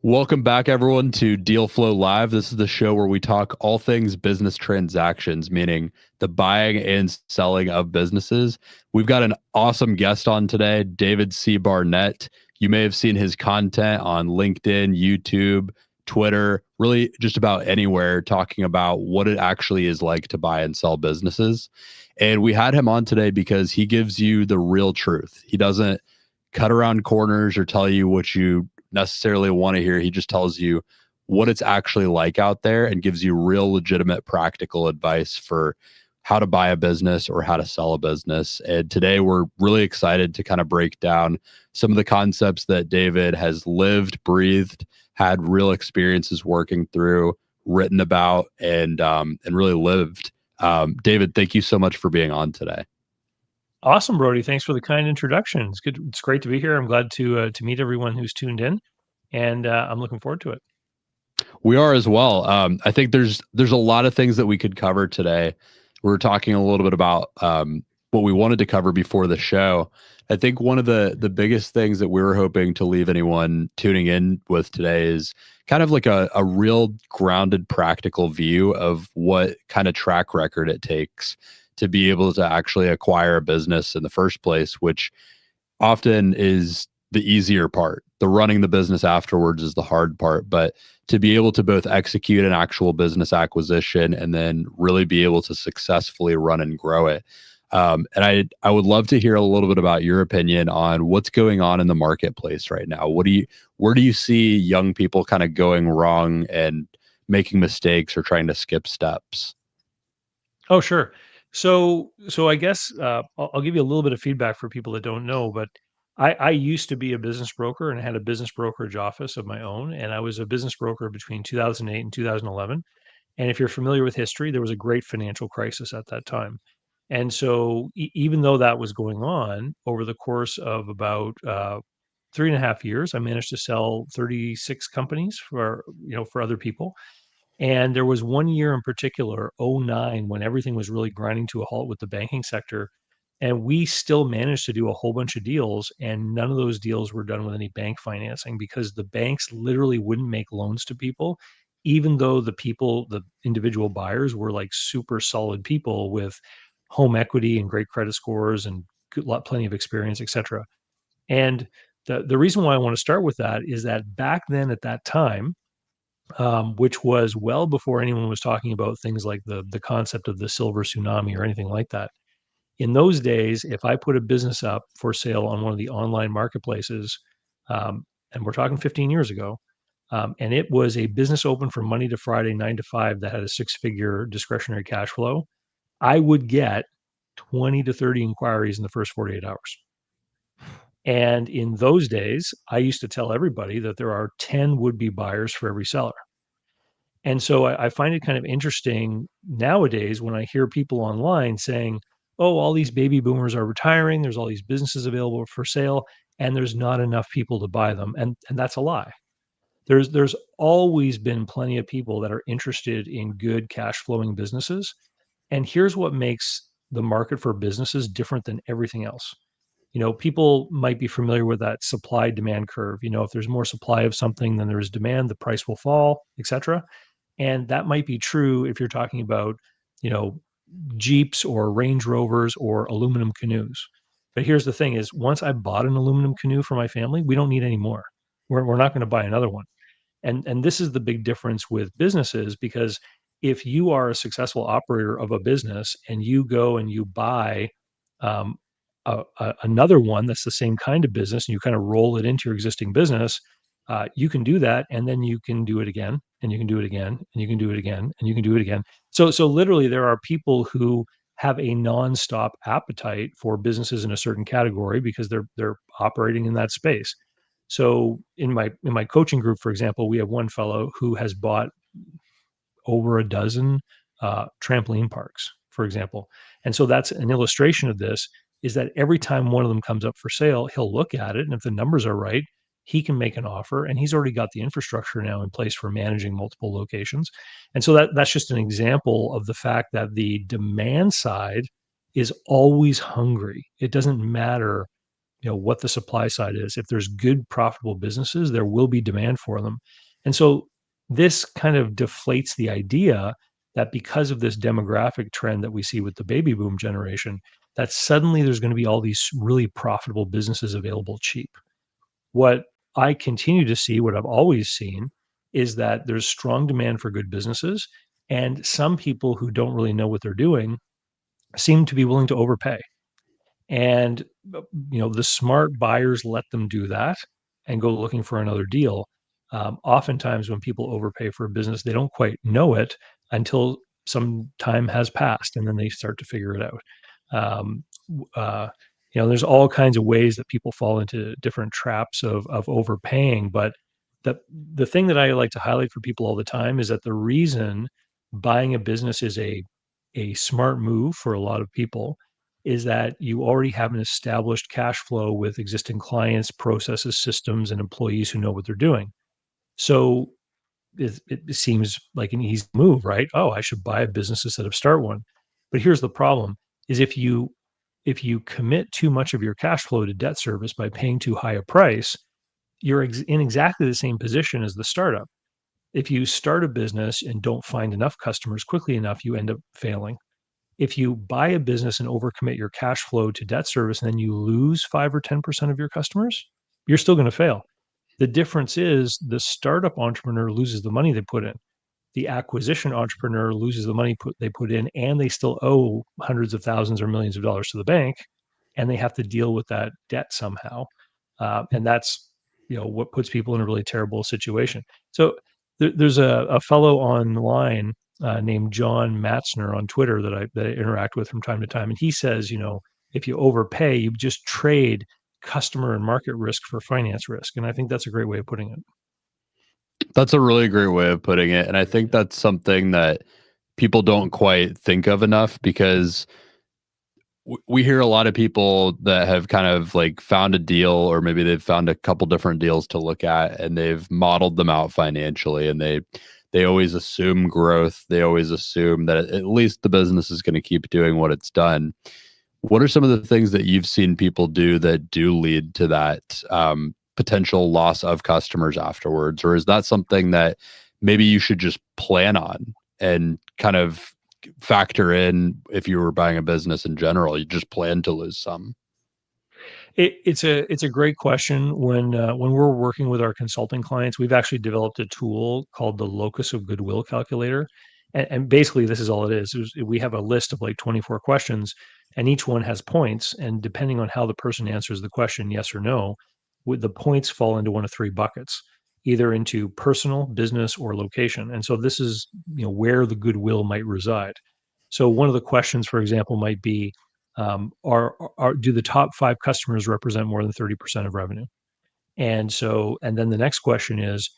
Welcome back, everyone, to Deal Flow Live. This is the show where we talk all things business transactions, meaning the buying and selling of businesses. We've got an awesome guest on today, David C. Barnett. You may have seen his content on LinkedIn, YouTube, Twitter, really just about anywhere, talking about what it actually is like to buy and sell businesses. And we had him on today because he gives you the real truth. He doesn't cut around corners or tell you what you necessarily want to hear. He just tells you what it's actually like out there and gives you real legitimate practical advice for how to buy a business or how to sell a business. And today we're really excited to kind of break down some of the concepts that David has lived, breathed, had real experiences working through, written about, and really lived. David, thank you so much for being on today. Awesome, Brody. Thanks for the kind introduction. It's good. It's great to be here. I'm glad to meet everyone who's tuned in, and I'm looking forward to it. We are as well. I think there's a lot of things that we could cover today. We were talking a little bit about what we wanted to cover before the show. I think one of the biggest things that we were hoping to leave anyone tuning in with today is kind of like a real grounded, practical view of what kind of track record it takes to be able to actually acquire a business in the first place, which often is the easier part. The running the business afterwards is the hard part. But to be able to both execute an actual business acquisition and then really be able to successfully run and grow it. And I would love to hear a little bit about your opinion on what's going on in the marketplace right now. Where do you see young people kind of going wrong and making mistakes or trying to skip steps? Oh, sure. So I guess I'll give you a little bit of feedback for people that don't know, but I used to be a business broker and had a business brokerage office of my own, and I was a business broker between 2008 and 2011. And if you're familiar with history, there was a great financial crisis at that time. And so even though that was going on over the course of about 3.5 years, I managed to sell 36 companies for other people. And there was one year in particular, '09, when everything was really grinding to a halt with the banking sector. And we still managed to do a whole bunch of deals, and none of those deals were done with any bank financing because the banks literally wouldn't make loans to people, even though the individual buyers were like super solid people with home equity and great credit scores and plenty of experience, etc. And the reason why I want to start with that is that back then at that time, which was well before anyone was talking about things like the concept of the silver tsunami or anything like that. In those days, if I put a business up for sale on one of the online marketplaces, and we're talking 15 years ago, and it was a business open from Monday to Friday, 9 to 5, that had a six-figure discretionary cash flow, I would get 20 to 30 inquiries in the first 48 hours. And in those days, I used to tell everybody that there are 10 would-be buyers for every seller. And so I find it kind of interesting nowadays when I hear people online saying, oh, all these baby boomers are retiring, there's all these businesses available for sale, and there's not enough people to buy them. And that's a lie. There's always been plenty of people that are interested in good cash flowing businesses. And here's what makes the market for businesses different than everything else. People might be familiar with that supply demand curve. If there's more supply of something than there is demand, the price will fall, etc. And that might be true if you're talking about, you know, Jeeps or Range Rovers or aluminum canoes. But here's the thing is once I bought an aluminum canoe for my family, we don't need any more. We're not going to buy another one. And this is the big difference with businesses, because if you are a successful operator of a business and you go and you buy um, another one that's the same kind of business and you kind of roll it into your existing business, you can do that, and then you can do it again, and you can do it again, and you can do it again, and you can do it again. So literally, there are people who have a nonstop appetite for businesses in a certain category because they're operating in that space. So in my coaching group, for example, we have one fellow who has bought over a dozen trampoline parks, for example. And so that's an illustration of this, is that every time one of them comes up for sale, he'll look at it. And if the numbers are right, he can make an offer. And he's already got the infrastructure now in place for managing multiple locations. And so that's just an example of the fact that the demand side is always hungry. It doesn't matter what the supply side is. If there's good profitable businesses, there will be demand for them. And so this kind of deflates the idea that because of this demographic trend that we see with the baby boom generation, that suddenly there's going to be all these really profitable businesses available cheap. What I continue to see, what I've always seen, is that there's strong demand for good businesses, and some people who don't really know what they're doing seem to be willing to overpay. And the smart buyers let them do that and go looking for another deal. Oftentimes, when people overpay for a business, they don't quite know it until some time has passed, and then they start to figure it out. Um, w- uh, there's all kinds of ways that people fall into different traps of overpaying. But the the thing that I like to highlight for people all the time is that the reason buying a business is a smart move for a lot of people is that you already have an established cash flow with existing clients, processes, systems, and employees who know what they're doing. So it seems like an easy move, right? Oh, I should buy a business instead of start one. But here's the problem: is if you commit too much of your cash flow to debt service by paying too high a price, you're in exactly the same position as the startup. If you start a business and don't find enough customers quickly enough, you end up failing. If you buy a business and overcommit your cash flow to debt service and then you lose 5 or 10% of your customers, you're still going to fail. The difference is the startup entrepreneur loses the money they put in. The acquisition entrepreneur loses the money they put in, and they still owe hundreds of thousands or millions of dollars to the bank, and they have to deal with that debt somehow. And that's what puts people in a really terrible situation. So there's a fellow online named John Matzner on Twitter that I interact with from time to time, and he says, if you overpay, you just trade customer and market risk for finance risk, and I think that's a great way of putting it. That's a really great way of putting it. And I think that's something that people don't quite think of enough because we hear a lot of people that have kind of like found a deal, or maybe they've found a couple different deals to look at and they've modeled them out financially, and they always assume growth. They always assume that at least the business is going to keep doing what it's done. What are some of the things that you've seen people do that do lead to that potential loss of customers afterwards? Or is that something that maybe you should just plan on and kind of factor in if you were buying a business in general? You just plan to lose some. It's a great question. When we're working with our consulting clients, we've actually developed a tool called the locus of goodwill calculator, and basically this is all it is. We have a list of like 24 questions, and each one has points, and depending on how the person answers the question, yes or no, the points fall into one of three buckets, either into personal, business, or location. And so this is where the goodwill might reside. So one of the questions, for example, might be do the top 5 customers represent more than 30% of revenue? And then the next question is,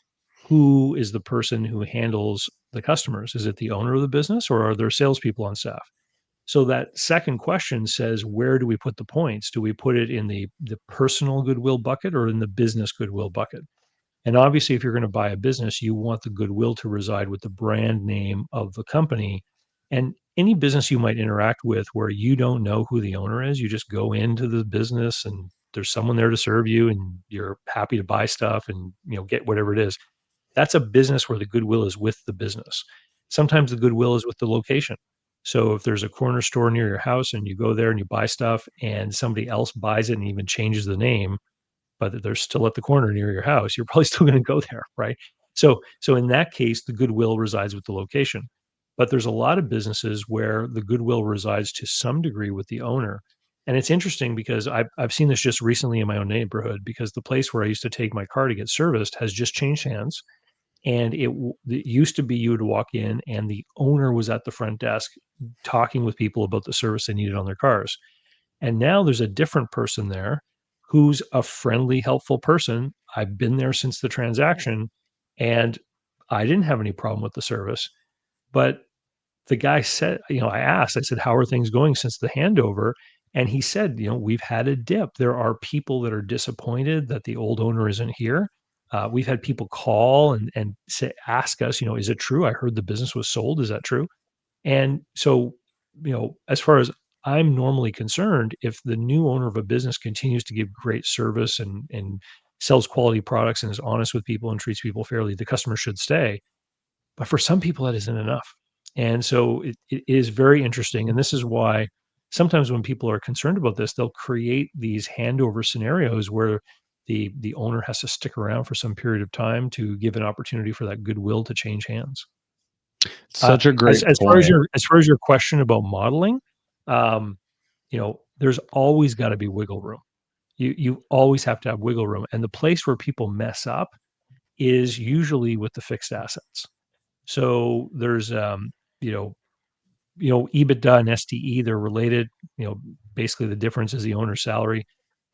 who is the person who handles the customers? Is it the owner of the business, or are there salespeople on staff? So that second question says, where do we put the points? Do we put it in the personal goodwill bucket or in the business goodwill bucket? And obviously, if you're going to buy a business, you want the goodwill to reside with the brand name of the company. And any business you might interact with where you don't know who the owner is, you just go into the business and there's someone there to serve you and you're happy to buy stuff and get whatever it is. That's a business where the goodwill is with the business. Sometimes the goodwill is with the location. So if there's a corner store near your house and you go there and you buy stuff and somebody else buys it and even changes the name, but they're still at the corner near your house, you're probably still going to go there, right? So in that case, the goodwill resides with the location. But there's a lot of businesses where the goodwill resides to some degree with the owner. And it's interesting because I've seen this just recently in my own neighborhood, because the place where I used to take my car to get serviced has just changed hands. And it used to be you would walk in and the owner was at the front desk talking with people about the service they needed on their cars. And now there's a different person there who's a friendly, helpful person. I've been there since the transaction and I didn't have any problem with the service. But the guy said, I said, how are things going since the handover? And he said, we've had a dip. There are people that are disappointed that the old owner isn't here. We've had people call and ask us, is it true? I heard the business was sold. Is that true? And so, as far as I'm normally concerned if the new owner of a business continues to give great service and sells quality products and is honest with people and treats people fairly, the customer should stay. But for some people, that isn't enough. And so it is very interesting. And this is why sometimes when people are concerned about this, they'll create these handover scenarios where the owner has to stick around for some period of time to give an opportunity for that goodwill to change hands. Such a great As far as point. your question about modeling, um, there's always got to be wiggle room. You always have to have wiggle room, and the place where people mess up is usually with the fixed assets. So there's you know EBITDA and STE, they're related. Basically the difference is the owner's salary.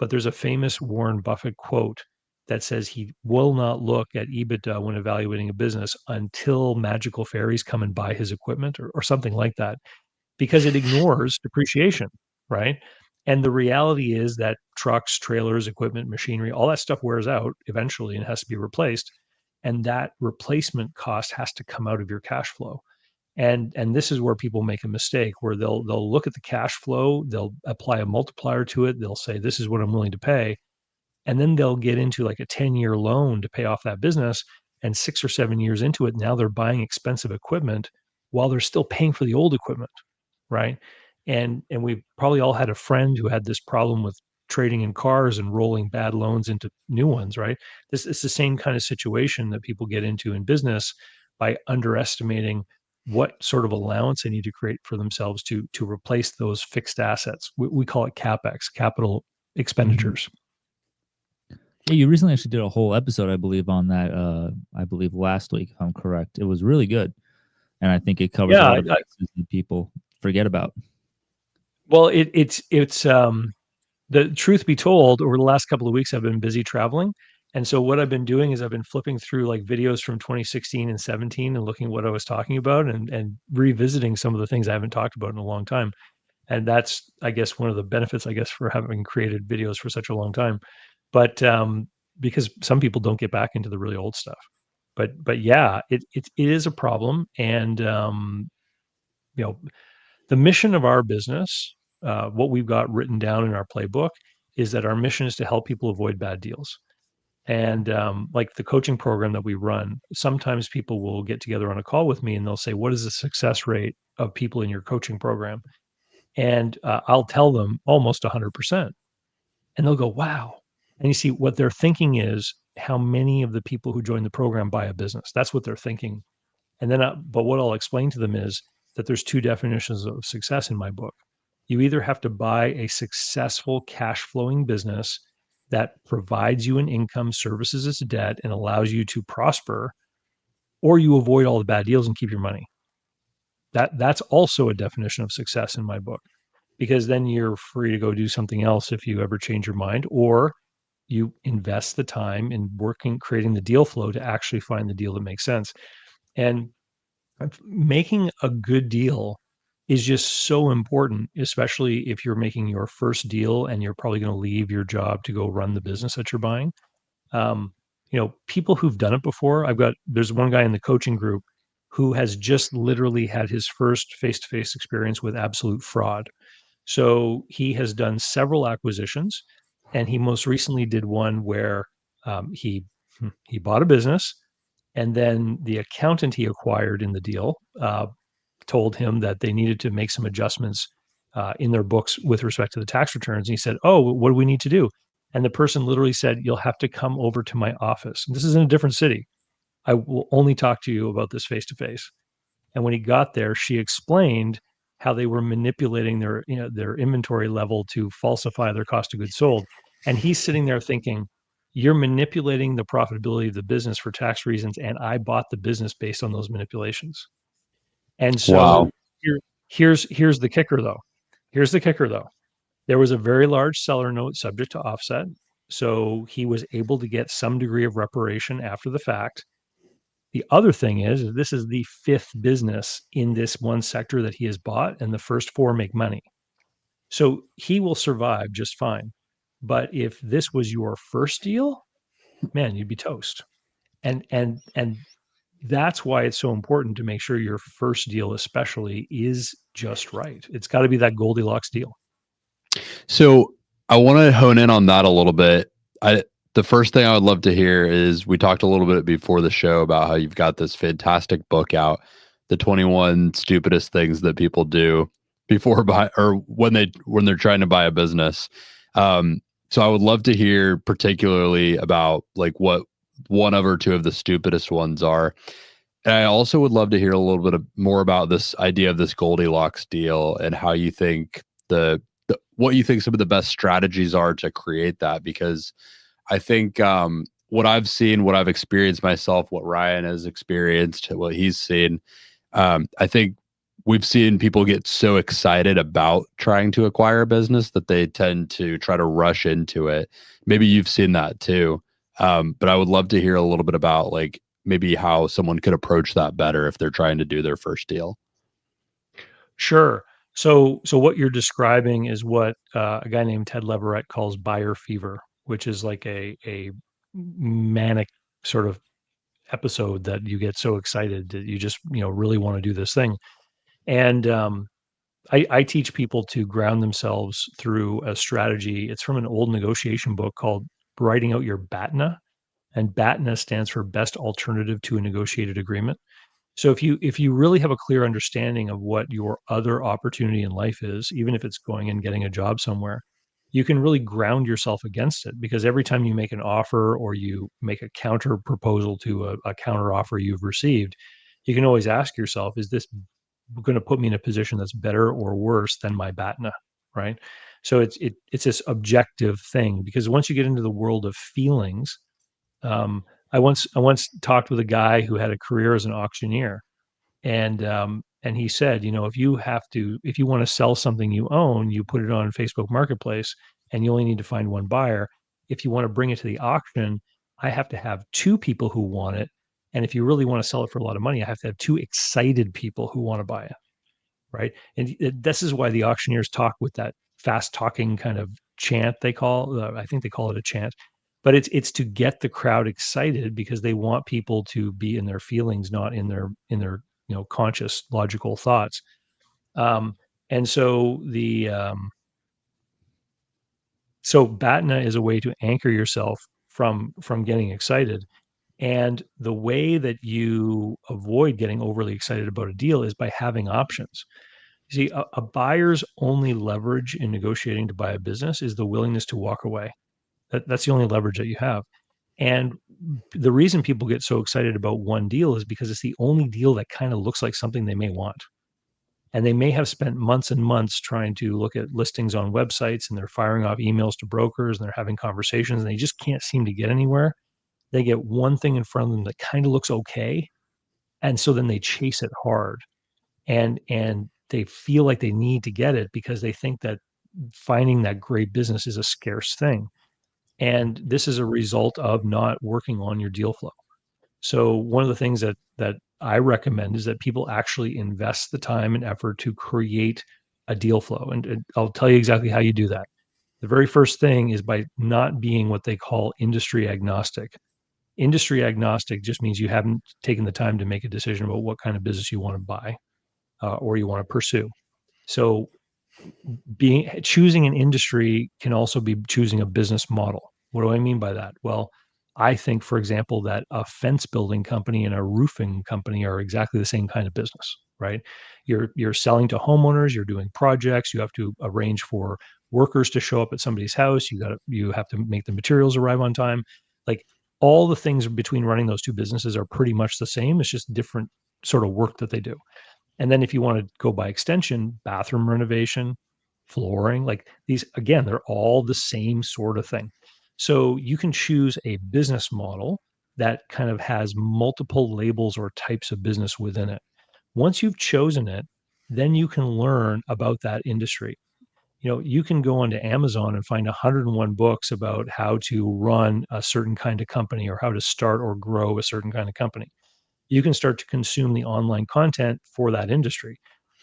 But there's a famous Warren Buffett quote that says he will not look at EBITDA when evaluating a business until magical fairies come and buy his equipment or something like that, because it ignores depreciation, right? And the reality is that trucks, trailers, equipment, machinery, all that stuff wears out eventually and has to be replaced. And that replacement cost has to come out of your cash flow. And this is where people make a mistake, where they'll look at the cash flow, they'll apply a multiplier to it, they'll say this is what I'm willing to pay, and then they'll get into like a 10-year loan to pay off that business, and 6 or 7 years into it, now they're buying expensive equipment while they're still paying for the old equipment, right? And we've probably all had a friend who had this problem with trading in cars and rolling bad loans into new ones, right? This is the same kind of situation that people get into in business by underestimating what sort of allowance they need to create for themselves to replace those fixed assets. We call it CapEx, capital Mhm. expenditures. Yeah, you recently actually did a whole episode, I believe, on that. I believe last week, if I'm correct. It was really good, and I think it covers a Yeah, lot of bases that people forget about. well, it's the truth be told, over the last couple of weeks, I've been busy traveling. And so what I've been doing is I've been flipping through like videos from 2016 and 17 and looking at what I was talking about and revisiting some of the things I haven't talked about in a long time. And that's, I guess, one of the benefits, I guess, for having created videos for such a long time. But because some people don't get back into the really old stuff. But yeah, it is a problem. And you know, the mission of our business, what we've got written down in our playbook, is that our mission is to help people avoid bad deals. And like the coaching program that we run, sometimes people will get together on a call with me and they'll say, "What is the success rate of people in your coaching program?" And I'll tell them almost 100%. And they'll go, "Wow." And you see, what they're thinking is how many of the people who join the program buy a business. That's what they're thinking. And then, but what I'll explain to them is that there's two definitions of success in my book. You either have to buy a successful cash flowing business that provides you an income, services its debt, and allows you to prosper, or you avoid all the bad deals and keep your money. That's also a definition of success in my book, because then you're free to go do something else if you ever change your mind, or you invest the time in working, creating the deal flow to actually find the deal that makes sense. And making a good deal is just so important, especially if you're making your first deal and you're probably going to leave your job to go run the business that you're buying. Um, People who've done it before, there's one guy in the coaching group who has just literally had his first face to face experience with absolute fraud. So he has done several acquisitions, and he most recently did one where he bought a business, and then the accountant he acquired in the deal told him that they needed to make some adjustments in their books with respect to the tax returns. And he said, "Oh, what do we need to do?" And the person literally said, "You'll have to come over to my office. And this is in a different city. I will only talk to you about this face to face." And when he got there, she explained how they were manipulating their inventory level to falsify their cost of goods sold. And he's sitting there thinking, "You're manipulating the profitability of the business for tax reasons, and I bought the business based on those manipulations." And Wow. so here's the kicker though. Here's the kicker though. There was a very large seller note subject to offset. So he was able to get some degree of reparation after the fact. The other thing is this is the fifth business in this one sector that he has bought, and the first four make money. So he will survive just fine. But if this was your first deal, man, you'd be toast. And that's why it's so important to make sure your first deal especially is just right. It's got to be that Goldilocks deal. So I want to hone in on that a little bit. The first thing I would love to hear is, we talked a little bit before the show about how you've got this fantastic book out, the 21 stupidest things that people do before buy, or when they're trying to buy a business. So I would love to hear particularly about like what one of or two of the stupidest ones are. And I also would love to hear a little bit more about this idea of this Goldilocks deal and how you think what you think some of the best strategies are to create that. Because I think what I've seen, what I've experienced myself, what Ryan has experienced, what he's seen, I think we've seen people get so excited about trying to acquire a business that they tend to try to rush into it. Maybe you've seen that too. But I would love to hear a little bit about like maybe how someone could approach that better if they're trying to do their first deal. Sure. So what you're describing is what a guy named Ted Leverett calls buyer fever, which is like a manic sort of episode that you get so excited that you just really want to do this thing. And I teach people to ground themselves through a strategy. It's from an old negotiation book called Writing Out Your BATNA, and BATNA stands for Best Alternative to a Negotiated Agreement. So if you really have a clear understanding of what your other opportunity in life is, even if it's going and getting a job somewhere, you can really ground yourself against it, because every time you make an offer or you make a counter proposal to a counter offer you've received, you can always ask yourself, is this going to put me in a position that's better or worse than my BATNA, right? So it's this objective thing, because once you get into the world of feelings, um, I once talked with a guy who had a career as an auctioneer, and he said, if you want to sell something you own, you put it on Facebook Marketplace, and you only need to find one buyer. If you want to bring it to the auction, I have to have two people who want it, and if you really want to sell it for a lot of money, I have to have two excited people who want to buy it, right? And this is why the auctioneers talk with that fast talking kind of chant they call. I think they call it a chant, but it's to get the crowd excited, because they want people to be in their feelings, not in their conscious logical thoughts. And so so BATNA is a way to anchor yourself from getting excited. And the way that you avoid getting overly excited about a deal is by having options. See, a buyer's only leverage in negotiating to buy a business is the willingness to walk away. That's the only leverage that you have. And the reason people get so excited about one deal is because it's the only deal that kind of looks like something they may want. And they may have spent months and months trying to look at listings on websites, and they're firing off emails to brokers, and they're having conversations, and they just can't seem to get anywhere. They get one thing in front of them that kind of looks okay. And so then they chase it hard. And they feel like they need to get it because they think that finding that great business is a scarce thing. And this is a result of not working on your deal flow. So one of the things that I recommend is that people actually invest the time and effort to create a deal flow. And I'll tell you exactly how you do that. The very first thing is by not being what they call industry agnostic. Industry agnostic just means you haven't taken the time to make a decision about what kind of business you want to buy or you want to pursue. So choosing an industry can also be choosing a business model. What do I mean by that? Well, I think, for example, that a fence building company and a roofing company are exactly the same kind of business, right? You're selling to homeowners, you're doing projects, you have to arrange for workers to show up at somebody's house, you have to make the materials arrive on time. Like, all the things between running those two businesses are pretty much the same. It's just different sort of work that they do. And then if you want to go by extension, bathroom renovation, flooring, like these, again, they're all the same sort of thing. So you can choose a business model that kind of has multiple labels or types of business within it. Once you've chosen it, then you can learn about that industry. You can go onto Amazon and find 101 books about how to run a certain kind of company or how to start or grow a certain kind of company. You can start to consume the online content for that industry.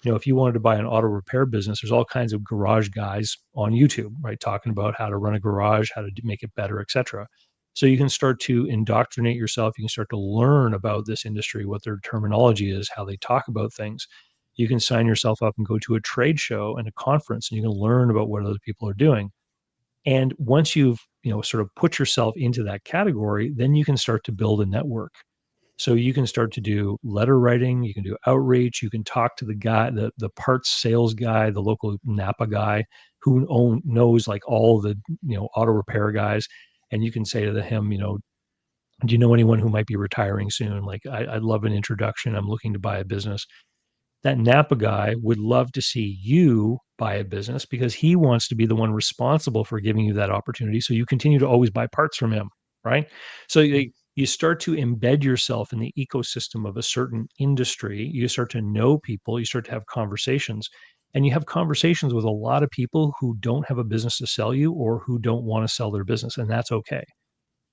If you wanted to buy an auto repair business, there's all kinds of garage guys on YouTube, right, talking about how to run a garage, how to make it better, etc. So you can start to indoctrinate yourself. You can start to learn about this industry, what their terminology is, how they talk about things. You can sign yourself up and go to a trade show and a conference, and you can learn about what other people are doing. And once you've, sort of put yourself into that category, then you can start to build a network. So you can start to do letter writing, you can do outreach, you can talk to the guy, the parts sales guy, the local Napa guy who knows like all the, auto repair guys. And you can say to him, do you know anyone who might be retiring soon? Like, I'd love an introduction. I'm looking to buy a business. That Napa guy would love to see you buy a business because he wants to be the one responsible for giving you that opportunity. So you continue to always buy parts from him, right? So you start to embed yourself in the ecosystem of a certain industry. You start to know people, you start to have conversations, and you have conversations with a lot of people who don't have a business to sell you or who don't want to sell their business. And that's okay,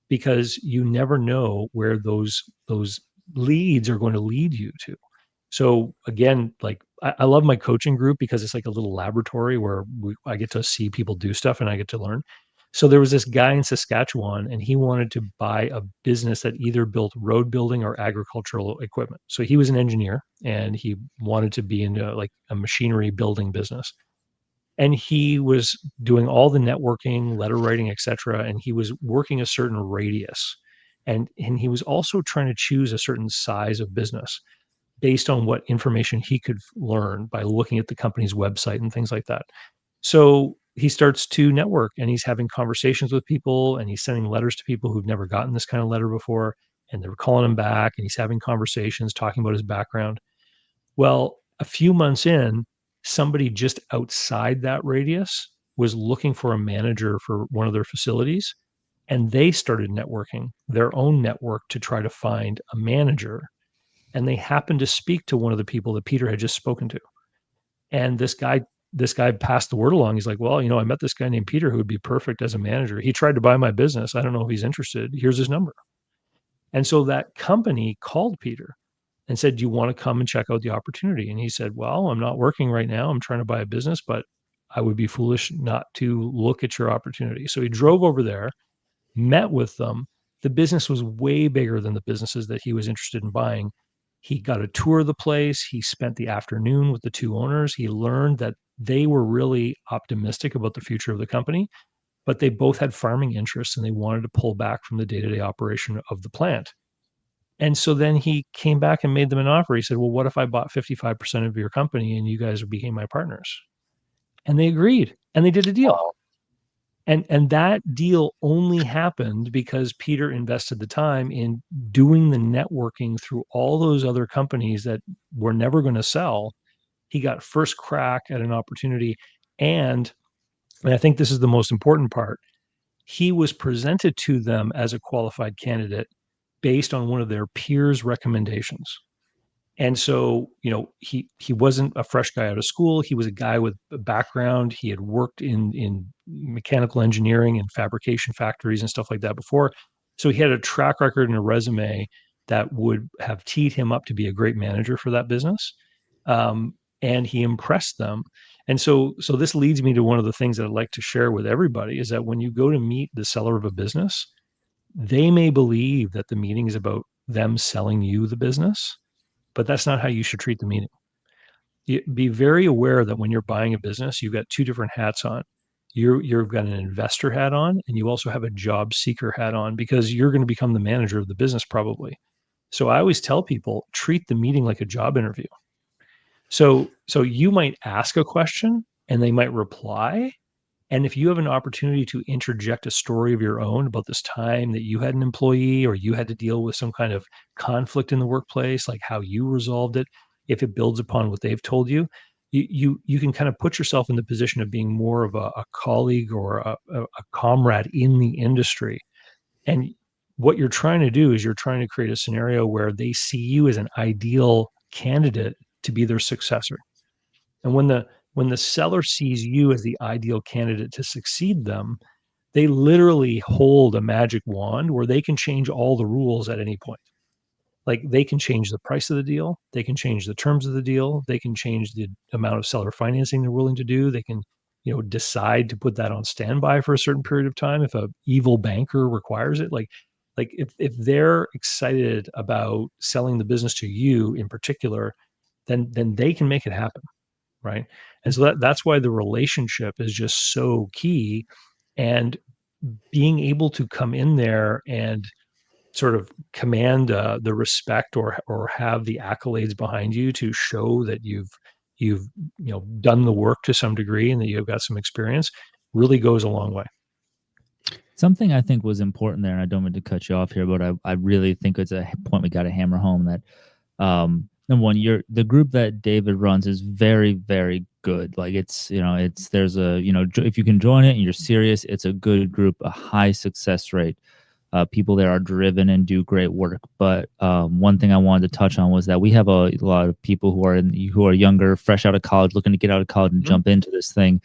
because you never know where those leads are going to lead you to. So again, like I love my coaching group because it's like a little laboratory where I get to see people do stuff and I get to learn. So there was this guy in Saskatchewan and he wanted to buy a business that either built road building or agricultural equipment. So he was an engineer and he wanted to be in like a machinery building business. And he was doing all the networking, letter writing, etc. And he was working a certain radius. And he was also trying to choose a certain size of business based on what information he could learn by looking at the company's website and things like that. So he starts to network and he's having conversations with people and he's sending letters to people who've never gotten this kind of letter before. And they're calling him back and he's having conversations, talking about his background. Well, a few months in, somebody just outside that radius was looking for a manager for one of their facilities. And they started networking their own network to try to find a manager. And they happened to speak to one of the people that Peter had just spoken to. And this guy passed the word along. He's like, well, I met this guy named Peter who would be perfect as a manager. He tried to buy my business. I don't know if he's interested. Here's his number. And so that company called Peter and said, do you want to come and check out the opportunity? And he said, well, I'm not working right now. I'm trying to buy a business, but I would be foolish not to look at your opportunity. So he drove over there, met with them. The business was way bigger than the businesses that he was interested in buying. He got a tour of the place. He spent the afternoon with the two owners. He learned that they were really optimistic about the future of the company, but they both had farming interests and they wanted to pull back from the day-to-day operation of the plant. And so then he came back and made them an offer. He said, well, what if I bought 55% of your company and you guys became my partners? And they agreed and they did a deal. Wow. And that deal only happened because Peter invested the time in doing the networking through all those other companies that were never going to sell. He got first crack at an opportunity. And I think this is the most important part. He was presented to them as a qualified candidate based on one of their peers' recommendations. And so, he wasn't a fresh guy out of school. He was a guy with a background. He had worked in mechanical engineering and fabrication factories and stuff like that before. So he had a track record and a resume that would have teed him up to be a great manager for that business. And he impressed them. And so this leads me to one of the things that I'd like to share with everybody is that when you go to meet the seller of a business, they may believe that the meeting is about them selling you the business, but that's not how you should treat the meeting. Be very aware that when you're buying a business, you've got two different hats on. You've got an investor hat on, and you also have a job seeker hat on because you're going to become the manager of the business probably. So I always tell people, treat the meeting like a job interview. So you might ask a question and they might reply. And if you have an opportunity to interject a story of your own about this time that you had an employee or you had to deal with some kind of conflict in the workplace, like how you resolved it, if it builds upon what they've told you, you can kind of put yourself in the position of being more of a colleague or a comrade in the industry. And what you're trying to do is you're trying to create a scenario where they see you as an ideal candidate to be their successor. And when the seller sees you as the ideal candidate to succeed them, they literally hold a magic wand where they can change all the rules at any point. Like they can change the price of the deal, they can change the terms of the deal, they can change the amount of seller financing they're willing to do, they can, decide to put that on standby for a certain period of time if a evil banker requires it. Like if they're excited about selling the business to you in particular, then they can make it happen, right? And so that's why the relationship is just so key, and being able to come in there and sort of command the respect, or have the accolades behind you to show that you've done the work to some degree and that you've got some experience, really goes a long way. Something I think was important there, and I don't mean to cut you off here, but I really think it's a point we got to hammer home that number one, the group that David runs is very, very good. Like there's a, if you can join it and you're serious, it's a good group, a high success rate. People there are driven and do great work. But one thing I wanted to touch on was that we have a lot of people who are younger, fresh out of college, looking to get out of college and jump into this thing,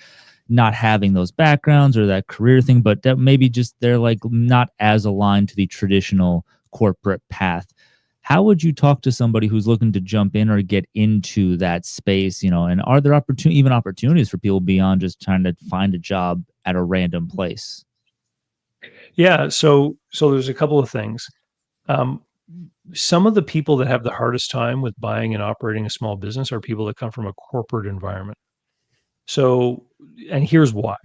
not having those backgrounds or that career thing, but that maybe just they're like not as aligned to the traditional corporate path. How would you talk to somebody who's looking to jump in or get into that space, and are there opportunities for people beyond just trying to find a job at a random place? Yeah, so there's a couple of things. Some of the people that have the hardest time with buying and operating a small business are people that come from a corporate environment. So, and here's why.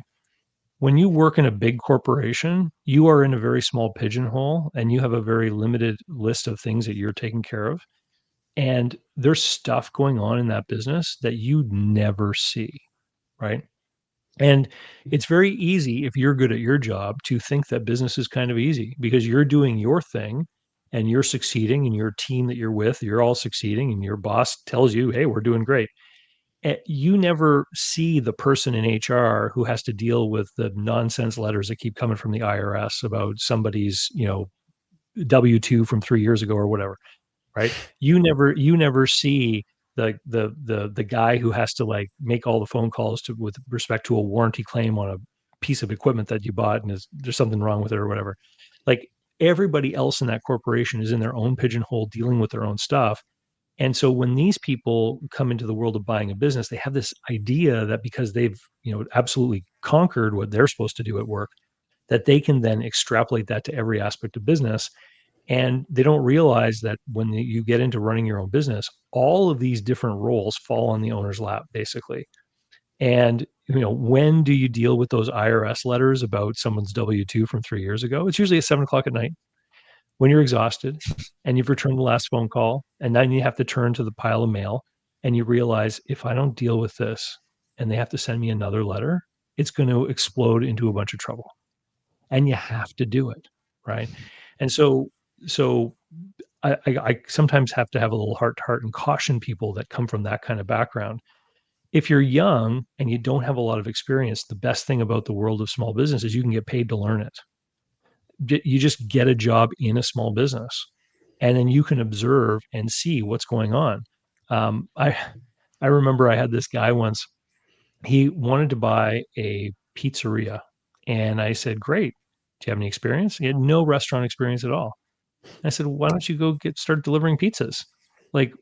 When you work in a big corporation, you are in a very small pigeonhole, and you have a very limited list of things that you're taking care of. And there's stuff going on in that business that you never see, right? And it's very easy, if you're good at your job, to think that business is kind of easy because you're doing your thing and you're succeeding, and your team that you're with, you're all succeeding, and your boss tells you, hey, we're doing great. You never see the person in HR who has to deal with the nonsense letters that keep coming from the IRS about somebody's, W-2 from 3 years ago or whatever, right? You never see the guy who has to like make all the phone calls with respect to a warranty claim on a piece of equipment that you bought and there's something wrong with it or whatever. Like, everybody else in that corporation is in their own pigeonhole dealing with their own stuff. And so when these people come into the world of buying a business, they have this idea that because they've, absolutely conquered what they're supposed to do at work, that they can then extrapolate that to every aspect of business. And they don't realize that when you get into running your own business, all of these different roles fall on the owner's lap, basically. And, when do you deal with those IRS letters about someone's W-2 from 3 years ago? It's usually at 7:00 at night, when you're exhausted and you've returned the last phone call, and then you have to turn to the pile of mail, and you realize, if I don't deal with this and they have to send me another letter, it's going to explode into a bunch of trouble, and you have to do it, right? And so I sometimes have to have a little heart to heart and caution people that come from that kind of background. If you're young and you don't have a lot of experience, the best thing about the world of small business is you can get paid to learn it. You just get a job in a small business, and then you can observe and see what's going on. I remember I had this guy once. He wanted to buy a pizzeria, and I said, "Great. Do you have any experience?" He had no restaurant experience at all. I said, "Why don't you go start delivering pizzas? Like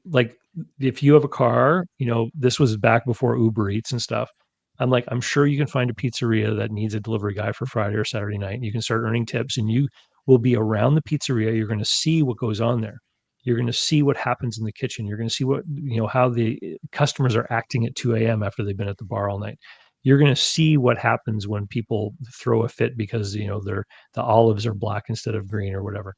if you have a car, this was back before Uber Eats and stuff. I'm like, I'm sure you can find a pizzeria that needs a delivery guy for Friday or Saturday night, and you can start earning tips, and you will be around the pizzeria. You're going to see what goes on there. You're going to see what happens in the kitchen. You're going to see how the customers are acting at 2 a.m. after they've been at the bar all night. You're going to see what happens when people throw a fit because, the olives are black instead of green or whatever.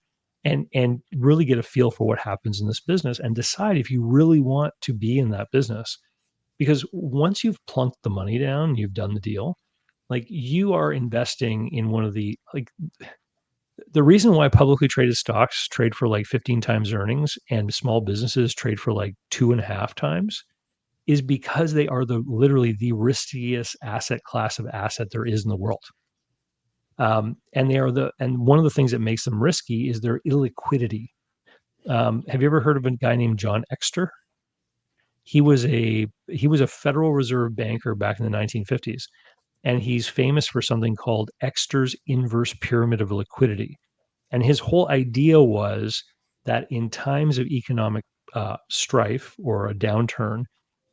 And really get a feel for what happens in this business and decide if you really want to be in that business. Because once you've plunked the money down, you've done the deal, like, you are investing in one of the reason why publicly traded stocks trade for like 15 times earnings and small businesses trade for like 2.5 times is because they are literally the riskiest asset class of asset there is in the world. And one of the things that makes them risky is their illiquidity. Have you ever heard of a guy named John Exter? He was a Federal Reserve banker back in the 1950s, and he's famous for something called Exter's inverse pyramid of liquidity. And his whole idea was that in times of economic strife or a downturn,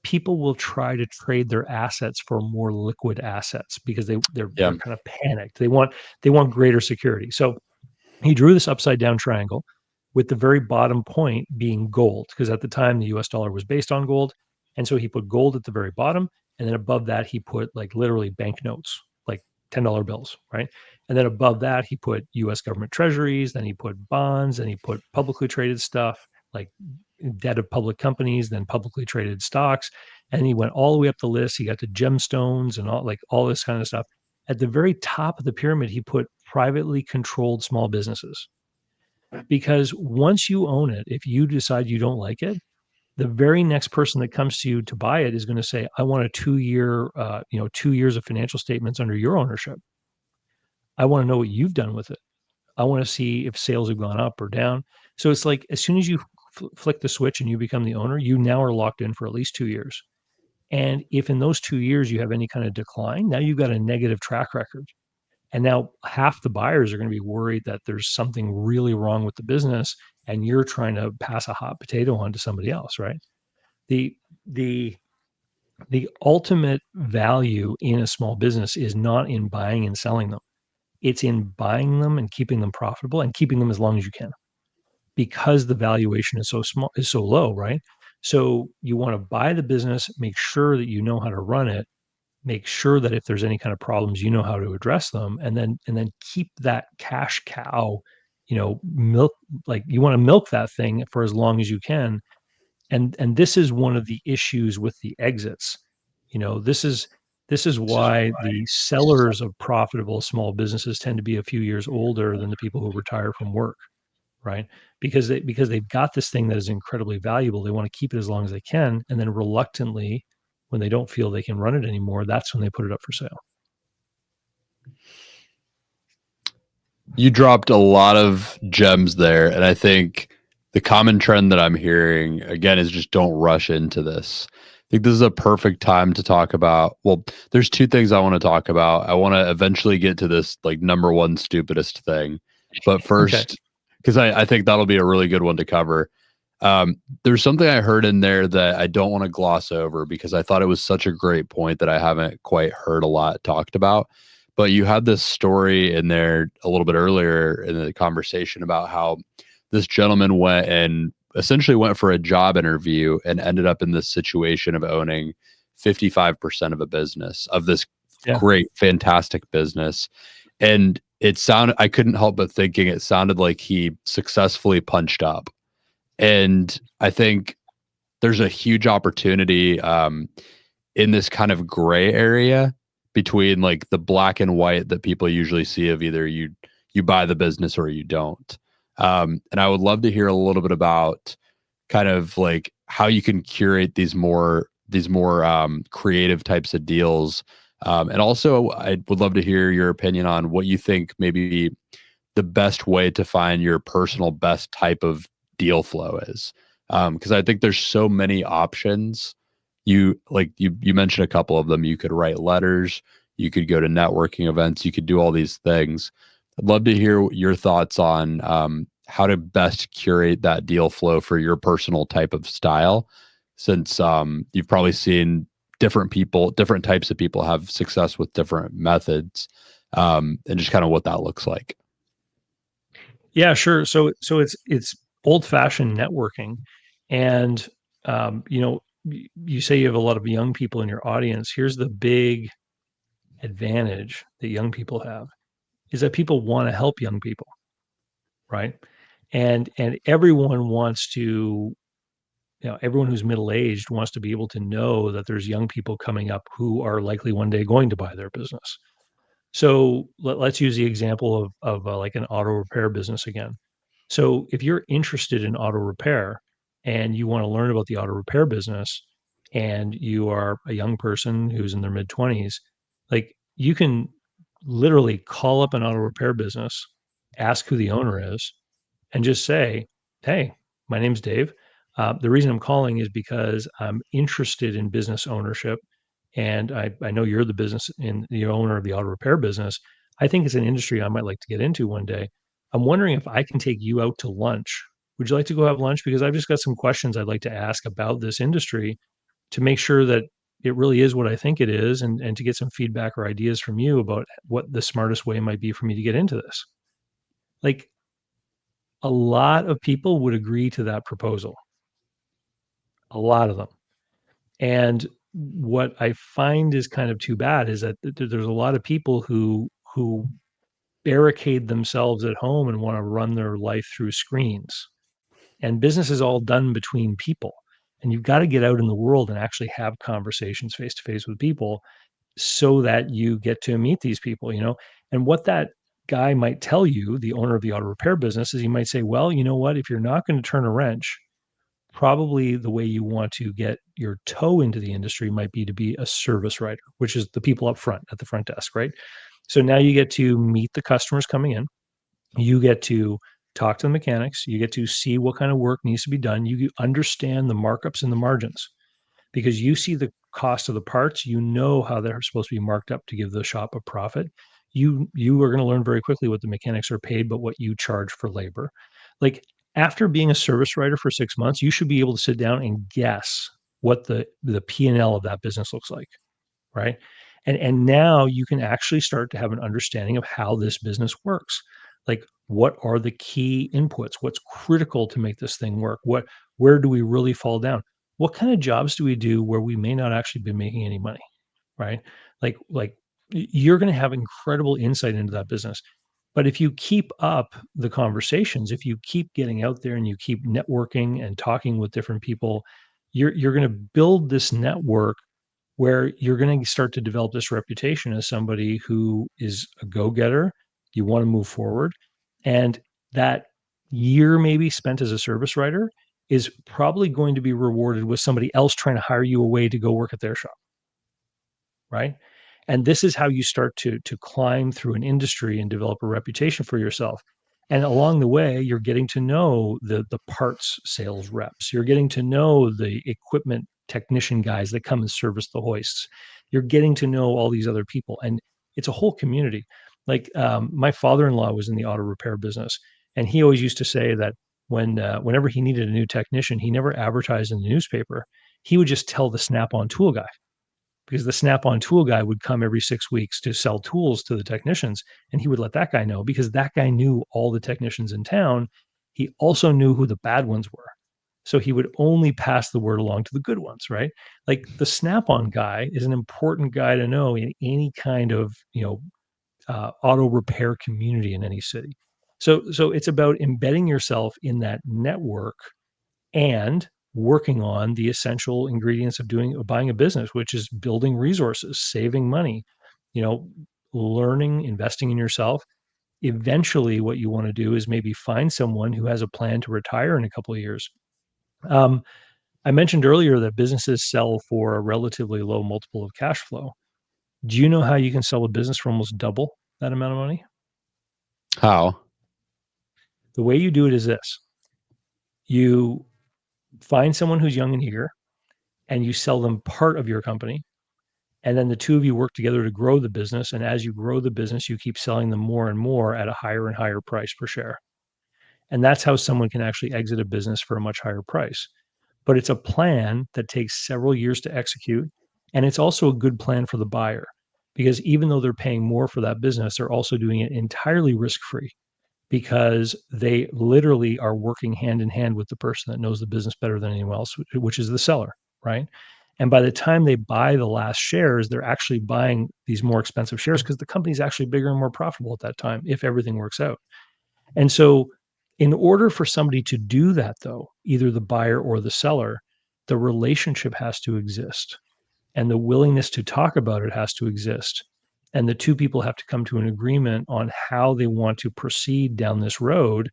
people will try to trade their assets for more liquid assets because they're kind of panicked. They want greater security. So he drew this upside down triangle with the very bottom point being gold, because at the time the US dollar was based on gold. And so he put gold at the very bottom. And then above that, he put like literally banknotes, like $10 bills, right? And then above that, he put US government treasuries, then he put bonds, and he put publicly traded stuff like debt of public companies, then publicly traded stocks. And he went all the way up the list. He got to gemstones and all this kind of stuff. At the very top of the pyramid, he put privately controlled small businesses. Because once you own it, if you decide you don't like it, the very next person that comes to you to buy it is going to say, I want a 2-year, 2 years of financial statements under your ownership. I want to know what you've done with it. I want to see if sales have gone up or down. So it's like, as soon as you flick the switch and you become the owner, you now are locked in for at least 2 years. And if in those 2 years you have any kind of decline, now you've got a negative track record. And now half the buyers are going to be worried that there's something really wrong with the business and you're trying to pass a hot potato on to somebody else, right? The the the ultimate value in a small business is not in buying and selling them. It's in buying them and keeping them profitable and keeping them as long as you can, because the valuation is so low, right? So you want to buy the business, make sure that you know how to run it, make sure that if there's any kind of problems, you know how to address them, and then keep that cash cow, milk, like you want to milk that thing for as long as you can. And this is one of the issues with the exits. This is why the sellers of profitable small businesses tend to be a few years older than the people who retire from work, right? Because they've got this thing that is incredibly valuable. They want to keep it as long as they can, and then reluctantly, when they don't feel they can run it anymore, that's when they put it up for sale. You dropped a lot of gems there, and I think the common trend that I'm hearing again is just don't rush into this. I think this is a perfect time to talk about. Well, there's two things I want to talk about. I want to eventually get to this like number one stupidest thing, but first, because I think that'll be a really good one to cover. There's something I heard in there that I don't want to gloss over because I thought it was such a great point that I haven't quite heard a lot talked about. But you had this story in there a little bit earlier in the conversation about how this gentleman essentially went for a job interview and ended up in this situation of owning 55% of a business, of this great, fantastic business. And I couldn't help but thinking it sounded like he successfully punched up. And I think there's a huge opportunity in this kind of gray area between like the black and white that people usually see of either you buy the business or you don't. And I would love to hear a little bit about kind of like how you can curate these more creative types of deals. And also I would love to hear your opinion on what you think maybe the best way to find your personal best type of deal flow is. Because I think there's so many options. You mentioned a couple of them. You could write letters, you could go to networking events, you could do all these things. I'd love to hear your thoughts on how to best curate that deal flow for your personal type of style, since you've probably seen different types of people have success with different methods, and just kind of what that looks like. Yeah, sure. So it's old-fashioned networking, and you say you have a lot of young people in your audience. Here's the big advantage that young people have is that people want to help young people, right? And everyone wants to, everyone who's middle-aged wants to be able to know that there's young people coming up who are likely one day going to buy their business. So let's use the example of like an auto repair business again. So if you're interested in auto repair and you want to learn about the auto repair business and you are a young person who's in their mid 20s, like you can literally call up an auto repair business, ask who the owner is, and just say, "Hey, my name's Dave. The reason I'm calling is because I'm interested in business ownership, and I know you're the owner of the auto repair business. I think it's an industry I might like to get into one day. I'm wondering if I can take you out to lunch. Would you like to go have lunch? Because I've just got some questions I'd like to ask about this industry to make sure that it really is what I think it is, and to get some feedback or ideas from you about what the smartest way might be for me to get into this." Like, A lot of people would agree to that proposal. A lot of them. And what I find is kind of too bad is that there's a lot of people who barricade themselves at home and want to run their life through screens. And business is all done between people. And you've got to get out in the world and actually have conversations face to face with people so that you get to meet these people, And what that guy might tell you, the owner of the auto repair business, is he might say, well, you know what? If you're not going to turn a wrench, probably the way you want to get your toe into the industry might be to be a service writer, which is the people up front at the front desk, right? So now you get to meet the customers coming in. You get to talk to the mechanics. You get to see what kind of work needs to be done. You understand the markups and the margins because you see the cost of the parts. You know how they're supposed to be marked up to give the shop a profit. You are going to learn very quickly what the mechanics are paid, but what you charge for labor. Like after being a service writer for 6 months, you should be able to sit down and guess what the P&L of that business looks like, right? And now you can actually start to have an understanding of how this business works. Like what are the key inputs? What's critical to make this thing work? Where do we really fall down? What kind of jobs do we do where we may not actually be making any money, right? You're going to have incredible insight into that business. But if you keep up the conversations, if you keep getting out there and you keep networking and talking with different people, you're going to build this network where you're going to start to develop this reputation as somebody who is a go-getter. You want to move forward. And that year maybe spent as a service writer is probably going to be rewarded with somebody else trying to hire you away to go work at their shop. Right. And this is how you start to climb through an industry and develop a reputation for yourself. And along the way, you're getting to know the parts sales reps. You're getting to know the equipment technician guys that come and service the hoists. You're getting to know all these other people, and it's a whole community. Like my father-in-law was in the auto repair business, and he always used to say that whenever he needed a new technician, he never advertised in the newspaper. He would just tell the Snap-on tool guy because the Snap-on tool guy would come every 6 weeks to sell tools to the technicians, and he would let that guy know because that guy knew all the technicians in town. He also knew who the bad ones were. So he would only pass the word along to the good ones, right? Like the Snap-on guy is an important guy to know in any kind of, auto repair community in any city. So it's about embedding yourself in that network and working on the essential ingredients of buying a business, which is building resources, saving money, you know, learning, investing in yourself. Eventually, what you want to do is maybe find someone who has a plan to retire in a couple of years. Um, I mentioned earlier that businesses sell for a relatively low multiple of cash flow. Do you know how you can sell a business for almost double that amount of money? How? The way you do it is this: you find someone who's young and eager, and you sell them part of your company. And then the two of you work together to grow the business. And as you grow the business, you keep selling them more and more at a higher and higher price per share. And that's how someone can actually exit a business for a much higher price. But it's a plan that takes several years to execute. And it's also a good plan for the buyer because even though they're paying more for that business, they're also doing it entirely risk free because they literally are working hand in hand with the person that knows the business better than anyone else, which is the seller, right? And by the time they buy the last shares, they're actually buying these more expensive shares because the company's actually bigger and more profitable at that time if everything works out. And so, in order for somebody to do that, though, either the buyer or the seller, the relationship has to exist and the willingness to talk about it has to exist. And the two people have to come to an agreement on how they want to proceed down this road.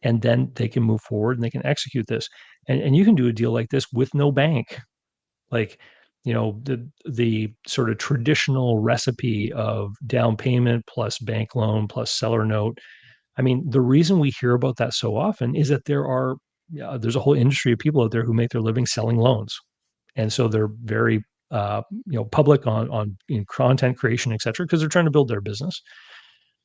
And then they can move forward and they can execute this. And you can do a deal like this with no bank. Like, the sort of traditional recipe of down payment plus bank loan plus seller note. I mean, the reason we hear about that so often is that there's a whole industry of people out there who make their living selling loans. And so they're very public on content creation, et cetera, because they're trying to build their business.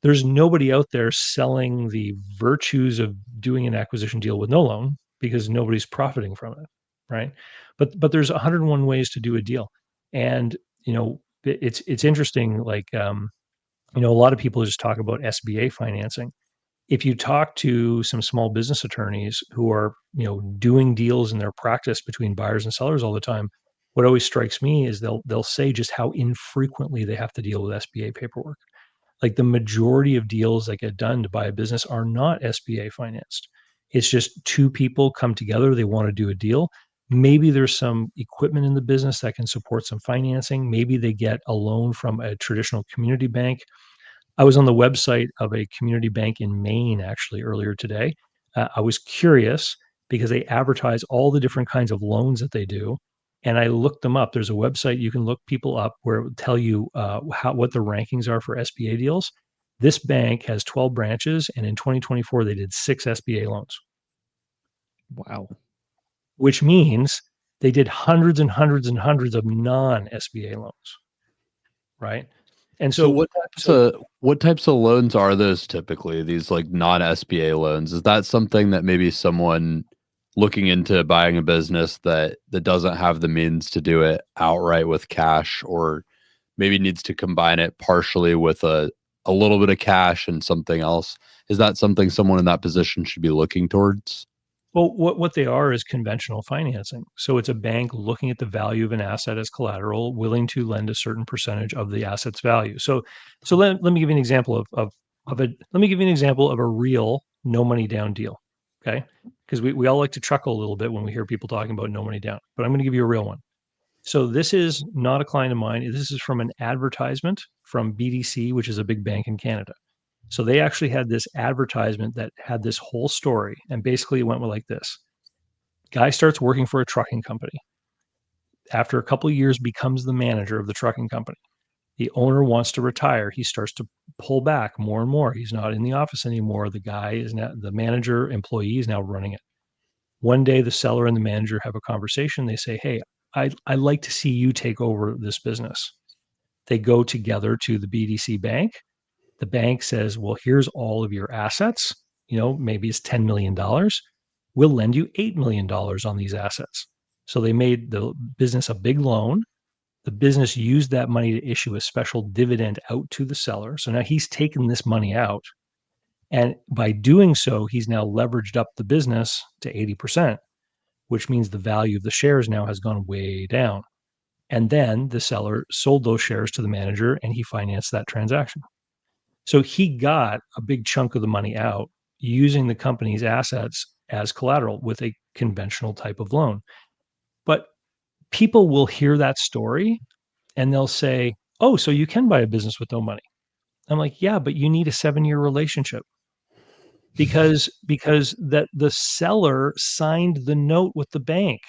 There's nobody out there selling the virtues of doing an acquisition deal with no loan because nobody's profiting from it, right? But there's 101 ways to do a deal, and it's interesting. Like a lot of people just talk about SBA financing. if you talk to some small business attorneys who are, doing deals in their practice between buyers and sellers all the time, what always strikes me is they'll say just how infrequently they have to deal with SBA paperwork. Like the majority of deals that get done to buy a business are not SBA financed. It's just two people come together, they want to do a deal. Maybe there's some equipment in the business that can support some financing. Maybe they get a loan from a traditional community bank. I was on the website of a community bank in Maine actually earlier today. I was curious because they advertise all the different kinds of loans that they do. And I looked them up. There's a website you can look people up where it will tell you what the rankings are for SBA deals. This bank has 12 branches, and in 2024, they did 6 SBA loans. Wow. Which means they did hundreds and hundreds and hundreds of non-SBA loans, right? And So what types of loans are those typically? These like non-SBA loans? Is that something that maybe someone looking into buying a business that doesn't have the means to do it outright with cash, or maybe needs to combine it partially with a little bit of cash and something else? Is that something someone in that position should be looking towards? Well, what they are is conventional financing. So it's a bank looking at the value of an asset as collateral, willing to lend a certain percentage of the asset's value. So let me give you an example of a real no money down deal. Okay. Because we all like to chuckle a little bit when we hear people talking about no money down, but I'm going to give you a real one. So this is not a client of mine. This is from an advertisement from BDC, which is a big bank in Canada. So they actually had this advertisement that had this whole story. And basically it went like this. Guy starts working for a trucking company. After a couple of years, becomes the manager of the trucking company. The owner wants to retire. He starts to pull back more and more. He's not in the office anymore. The guy is now, the manager employee is now running it. One day, the seller and the manager have a conversation. They say, hey, I'd like to see you take over this business. They go together to the BDC bank. The bank says, well, here's all of your assets. Maybe it's $10 million. We'll lend you $8 million on these assets. So they made the business a big loan. The business used that money to issue a special dividend out to the seller. So now he's taken this money out. And by doing so, he's now leveraged up the business to 80%, which means the value of the shares now has gone way down. And then the seller sold those shares to the manager and he financed that transaction. So he got a big chunk of the money out using the company's assets as collateral with a conventional type of loan. But people will hear that story and they'll say, oh, so you can buy a business with no money. I'm like, yeah, but you need a 7-year relationship because that the seller signed the note with the bank.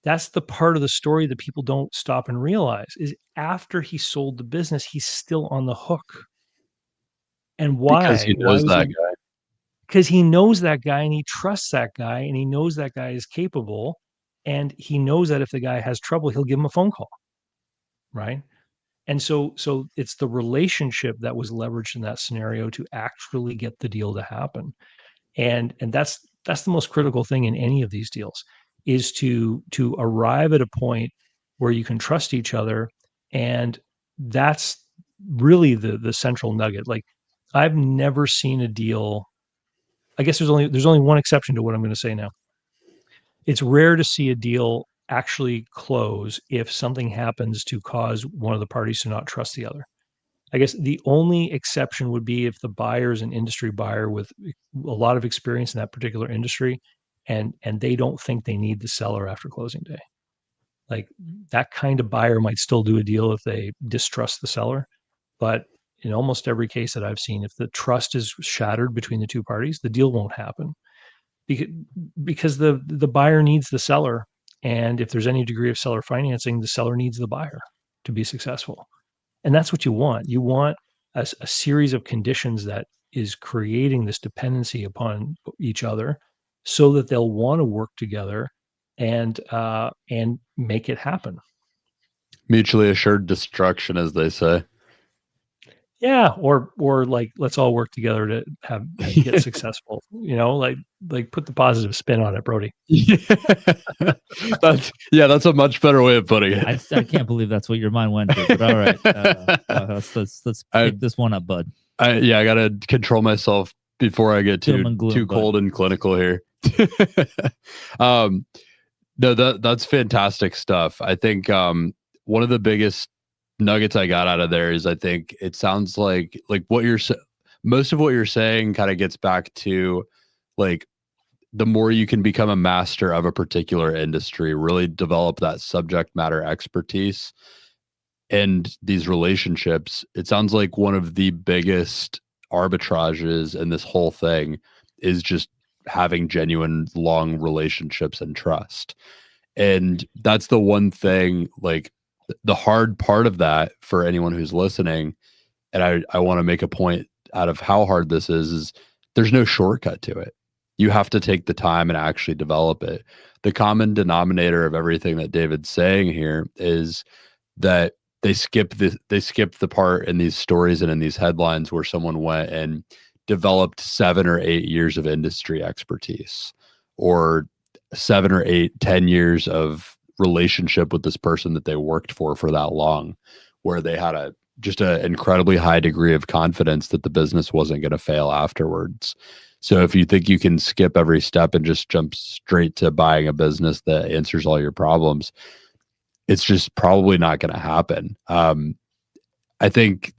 That's the part of the story that people don't stop and realize is after he sold the business, he's still on the hook. And why? Because he knows that guy. Because he knows that guy and he trusts that guy and he knows that guy is capable and he knows that if the guy has trouble, he'll give him a phone call. Right. And so it's the relationship that was leveraged in that scenario to actually get the deal to happen. And that's the most critical thing in any of these deals is to arrive at a point where you can trust each other. And that's really the central nugget. Like I've never seen a deal. I guess there's only one exception to what I'm going to say now. It's rare to see a deal actually close if something happens to cause one of the parties to not trust the other. I guess the only exception would be if the buyer is an industry buyer with a lot of experience in that particular industry and they don't think they need the seller after closing day. Like that kind of buyer might still do a deal if they distrust the seller. But in almost every case that I've seen, if the trust is shattered between the two parties, the deal won't happen because the buyer needs the seller. And if there's any degree of seller financing, the seller needs the buyer to be successful. And that's what you want. You want a series of conditions that is creating this dependency upon each other so that they'll want to work together and make it happen. Mutually assured destruction, as they say. Yeah, or like let's all work together to get successful. Like put the positive spin on it, Brody. That's a much better way of putting it. I can't believe that's what your mind went to. But all right, let's pick this one up, bud. I gotta control myself before I get Doom and gloom, too but cold and clinical here. No, that's fantastic stuff. I think one of the biggest nuggets I got out of there is I think it sounds like most of what you're saying kind of gets back to like the more you can become a master of a particular industry, really develop that subject matter expertise and these relationships. It sounds like one of the biggest arbitrages in this whole thing is just having genuine long relationships and trust. And that's the one thing, like the hard part of that for anyone who's listening. And I want to make a point out of how hard this is there's no shortcut to it. You have to take the time and actually develop it. The common denominator of everything that David's saying here is that they skip the part in these stories and in these headlines where someone went and developed 7 or 8 years of industry expertise, or 7 or 8, 10 years of relationship with this person that they worked for that long, where they had just an incredibly high degree of confidence that the business wasn't going to fail afterwards. So if you think you can skip every step and just jump straight to buying a business that answers all your problems, it's just probably not going to happen. I think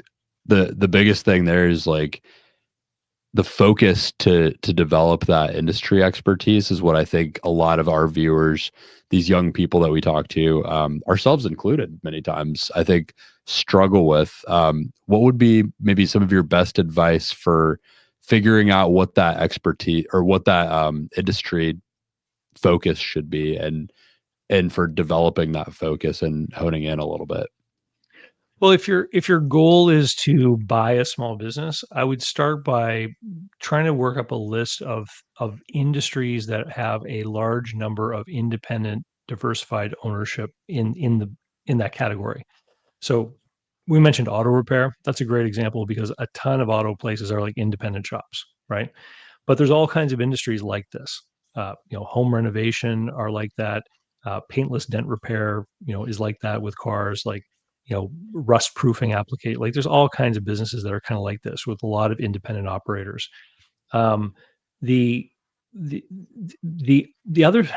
the biggest thing there is like the focus to develop that industry expertise is what I think a lot of our viewers, these young people that we talk to, ourselves included many times, I think struggle with. What would be maybe some of your best advice for figuring out what that expertise or what that industry focus should be, and for developing that focus and honing in a little bit? Well, if your goal is to buy a small business, I would start by trying to work up a list of industries that have a large number of independent, diversified ownership in that category. So we mentioned auto repair. That's a great example because a ton of auto places are like independent shops, right? But there's all kinds of industries like this. Home renovation are like that. Paintless dent repair, is like that with cars. Like, rust proofing application. Like, there's all kinds of businesses that are kind of like this with a lot of independent operators. Um, the the the other,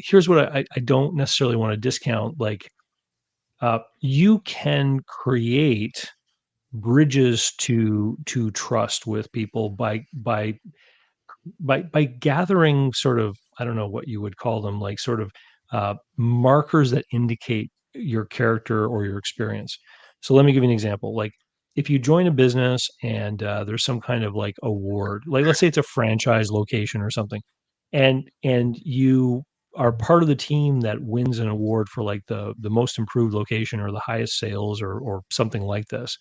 here's what I don't necessarily want to discount. Like, you can create bridges to trust with people by gathering sort of, I don't know what you would call them, like sort of markers that indicate your character or your experience. So let me give you an example. Like, if you join a business and there's some kind of like award, like let's say it's a franchise location or something, and you are part of the team that wins an award for like the most improved location or the highest sales or something like this.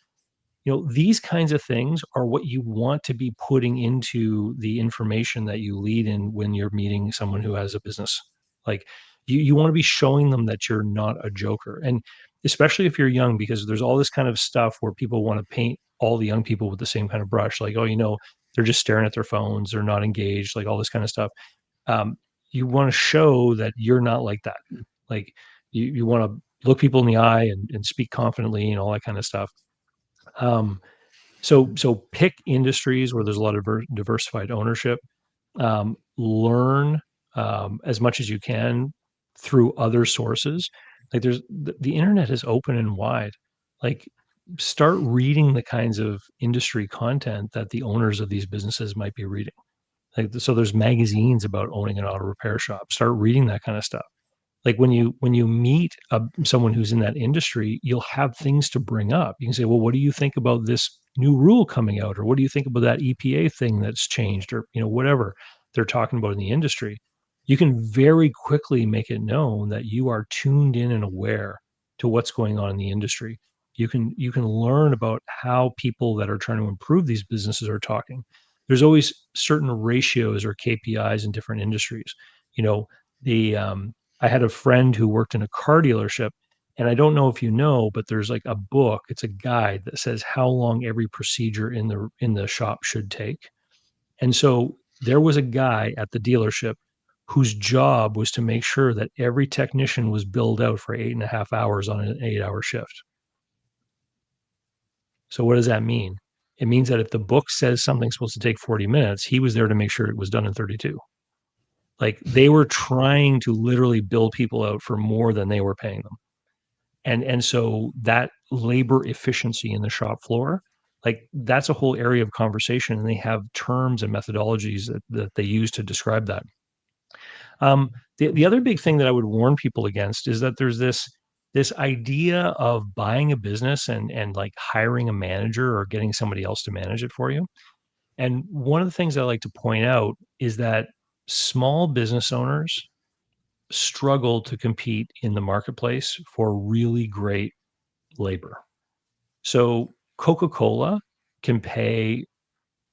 These kinds of things are what you want to be putting into the information that you lead in when you're meeting someone who has a business. Like, you want to be showing them that you're not a joker. And especially if you're young, because there's all this kind of stuff where people want to paint all the young people with the same kind of brush, like, oh, they're just staring at their phones, they're not engaged, like all this kind of stuff. Um, you want to show that you're not like that. Like, you want to look people in the eye and speak confidently and all that kind of stuff. So pick industries where there's a lot of diversified ownership. Learn as much as you can through other sources. Like, there's the internet is open and wide. Like, start reading the kinds of industry content that the owners of these businesses might be reading. Like, so there's magazines about owning an auto repair shop. Start reading that kind of stuff. Like, when you meet someone who's in that industry, you'll have things to bring up. You can say, well, what do you think about this new rule coming out, or what do you think about that EPA thing that's changed, or whatever they're talking about in the industry. You can very quickly make it known that you are tuned in and aware to what's going on in the industry. You can learn about how people that are trying to improve these businesses are talking. There's always certain ratios or KPIs in different industries. The I had a friend who worked in a car dealership, and I don't know if you know, but there's like a book, it's a guide that says how long every procedure in the shop should take. And so there was a guy at the dealership whose job was to make sure that every technician was billed out for 8.5 hours on an 8-hour shift. So what does that mean? It means that if the book says something's supposed to take 40 minutes, he was there to make sure it was done in 32. Like, they were trying to literally bill people out for more than they were paying them. And so that labor efficiency in the shop floor, like, that's a whole area of conversation, and they have terms and methodologies that they use to describe that. The other big thing that I would warn people against is that there's this idea of buying a business and like hiring a manager or getting somebody else to manage it for you. And one of the things I like to point out is that small business owners struggle to compete in the marketplace for really great labor. So Coca-Cola can pay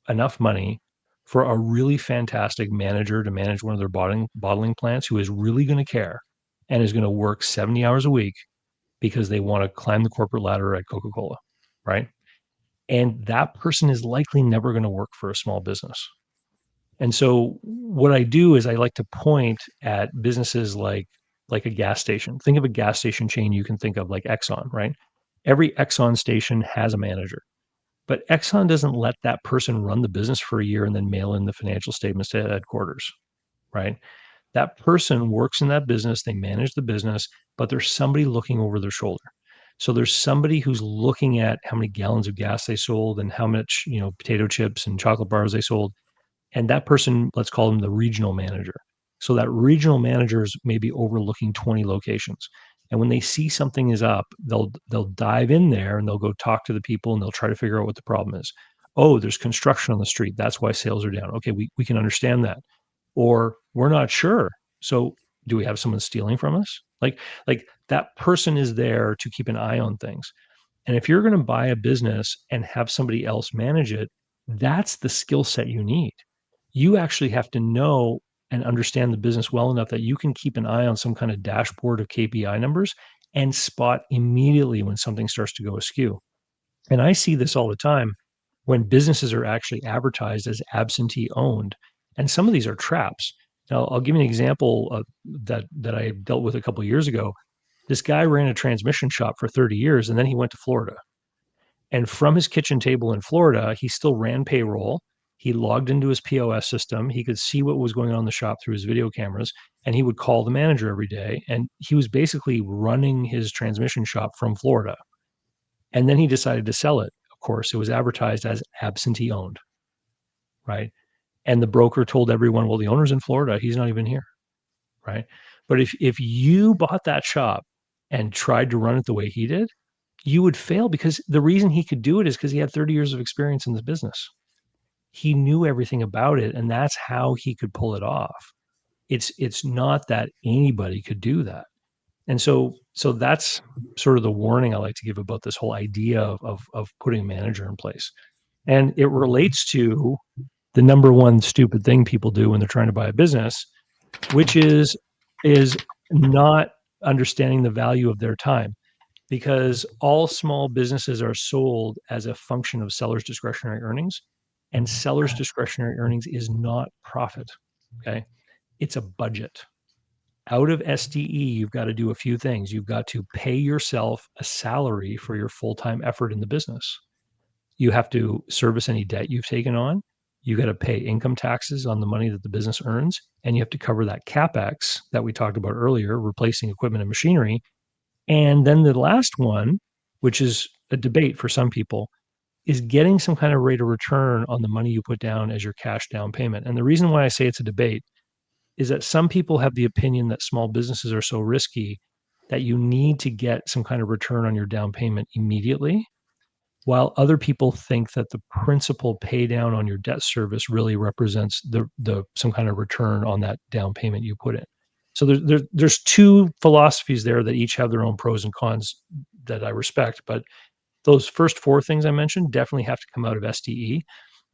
enough money for a really fantastic manager to manage one of their bottling plants who is really going to care and is going to work 70 hours a week because they want to climb the corporate ladder at Coca-Cola, right? And that person is likely never going to work for a small business. And so what I do is I like to point at businesses like a gas station. Think of a gas station chain you can think of like Exxon, right? Every Exxon station has a manager. But Exxon doesn't let that person run the business for a year and then mail in the financial statements to headquarters, right? That person works in that business, they manage the business, but there's somebody looking over their shoulder. So there's somebody who's looking at how many gallons of gas they sold and how much, potato chips and chocolate bars they sold. And that person, let's call them the regional manager. So that regional manager is maybe overlooking 20 locations. And when they see something is up, they'll dive in there and they'll go talk to the people and they'll try to figure out what the problem is. Oh, there's construction on the street. That's why sales are down. Okay, we can understand that. Or we're not sure. So do we have someone stealing from us? Like that person is there to keep an eye on things. And if you're going to buy a business and have somebody else manage it, that's the skill set you need. You actually have to know and understand the business well enough that you can keep an eye on some kind of dashboard of KPI numbers and spot immediately when something starts to go askew. And I see this all the time when businesses are actually advertised as absentee owned. And some of these are traps. Now, I'll give you an example of that I dealt with a couple of years ago. This guy ran a transmission shop for 30 years, and then he went to Florida. And from his kitchen table in Florida, he still ran payroll. He logged into his POS system. He could see what was going on in the shop through his video cameras, and he would call the manager every day. And he was basically running his transmission shop from Florida. And then he decided to sell it. Of course, it was advertised as absentee owned, right? And the broker told everyone, well, the owner's in Florida. He's not even here, right? But if you bought that shop and tried to run it the way he did, you would fail, because the reason he could do it is because he had 30 years of experience in this business. He knew everything about it, and that's how he could pull it off. It's not that anybody could do that. And so that's sort of the warning I like to give about this whole idea of putting a manager in place. And it relates to the number one stupid thing people do when they're trying to buy a business, which is not understanding the value of their time. Because all small businesses are sold as a function of sellers' discretionary earnings, and sellers' discretionary earnings is not profit. Okay. It's a budget. Out of SDE, you've got to do a few things. You've got to pay yourself a salary for your full-time effort in the business. You have to service any debt you've taken on. You got to pay income taxes on the money that the business earns, and you have to cover that CapEx that we talked about earlier, replacing equipment and machinery. And then the last one, which is a debate for some people, is getting some kind of rate of return on the money you put down as your cash down payment. And the reason why I say it's a debate is that some people have the opinion that small businesses are so risky that you need to get some kind of return on your down payment immediately, while other people think that the principal pay down on your debt service really represents the some kind of return on that down payment you put in. So there's two philosophies there that each have their own pros and cons that I respect. But those first four things I mentioned definitely have to come out of SDE.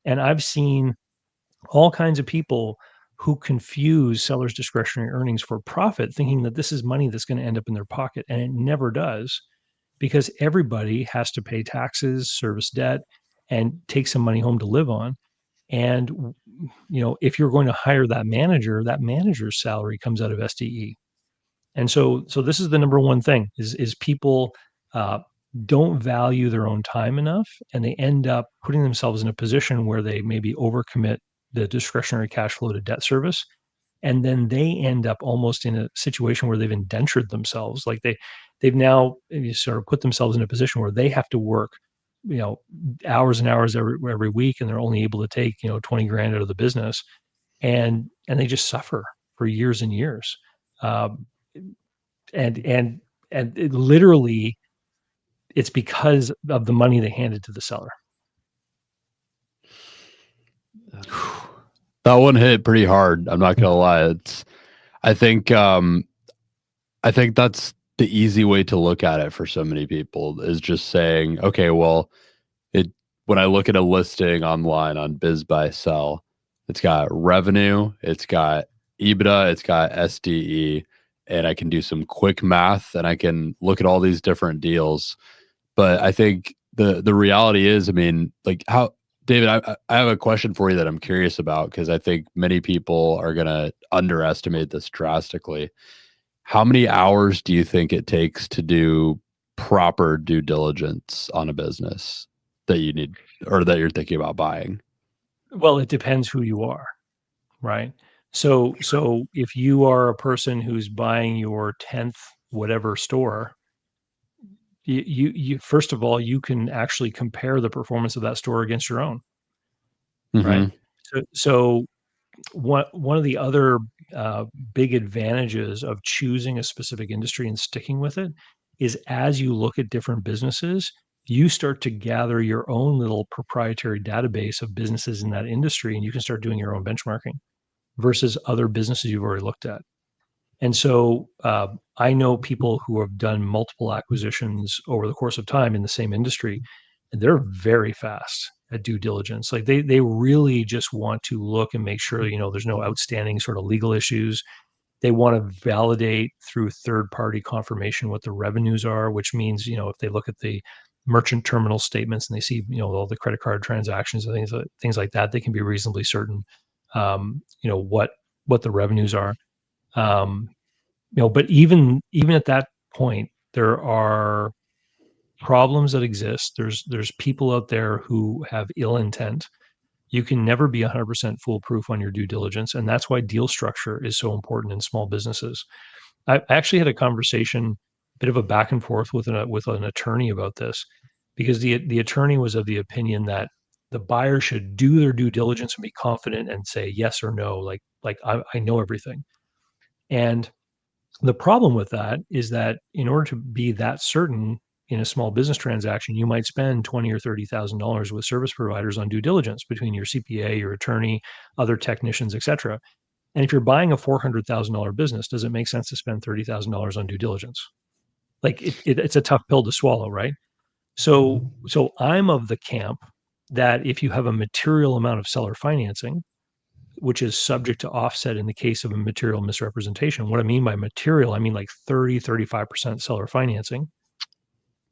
And I've seen all kinds of people who confuse sellers' discretionary earnings for profit, thinking that this is money that's going to end up in their pocket. And it never does, because everybody has to pay taxes, service debt, and take some money home to live on. And if you're going to hire that manager's salary comes out of SDE. And so this is the number one thing is people don't value their own time enough, and they end up putting themselves in a position where they maybe overcommit the discretionary cash flow to debt service. And then they end up almost in a situation where they've indentured themselves. Like they've now sort of put themselves in a position where they have to work, hours and hours every week, and they're only able to take, 20 grand out of the business, and they just suffer for years and years. Um, and it literally, it's because of the money they handed to the seller. That one hit pretty hard. I'm not gonna lie. I think that's the easy way to look at it for so many people, is just saying, okay, well, when I look at a listing online on Biz Buy Sell, it's got revenue, it's got EBITDA, it's got SDE, and I can do some quick math and I can look at all these different deals. But I think the reality is, I mean, like, how, David, I have a question for you that I'm curious about, because I think many people are going to underestimate this drastically. How many hours do you think it takes to do proper due diligence on a business that you need, or that you're thinking about buying? Well, it depends who you are, right? So if you are a person who's buying your 10th whatever store, you first of all, you can actually compare the performance of that store against your own, right? Mm-hmm. So one of the other big advantages of choosing a specific industry and sticking with it is, as you look at different businesses, you start to gather your own little proprietary database of businesses in that industry, and you can start doing your own benchmarking versus other businesses you've already looked at. And so I know people who have done multiple acquisitions over the course of time in the same industry, and they're very fast at due diligence. Like they really just want to look and make sure, there's no outstanding sort of legal issues. They want to validate through third party confirmation what the revenues are, which means, if they look at the merchant terminal statements and they see, all the credit card transactions and things like that, they can be reasonably certain, what the revenues are. Um, but even at that point, there are problems that exist. There's people out there who have ill intent. You can never be 100% foolproof on your due diligence, and that's why deal structure is so important in small businesses. I actually had a conversation, bit of a back and forth with an attorney about this, because the attorney was of the opinion that the buyer should do their due diligence and be confident and say yes or no, like I know everything. And the problem with that is that in order to be that certain in a small business transaction, you might spend $20,000 or $30,000 with service providers on due diligence between your CPA, your attorney, other technicians, et cetera. And if you're buying a $400,000 business, does it make sense to spend $30,000 on due diligence? Like it's a tough pill to swallow, right? So I'm of the camp that if you have a material amount of seller financing, which is subject to offset in the case of a material misrepresentation. What I mean by material, I mean like 35% seller financing.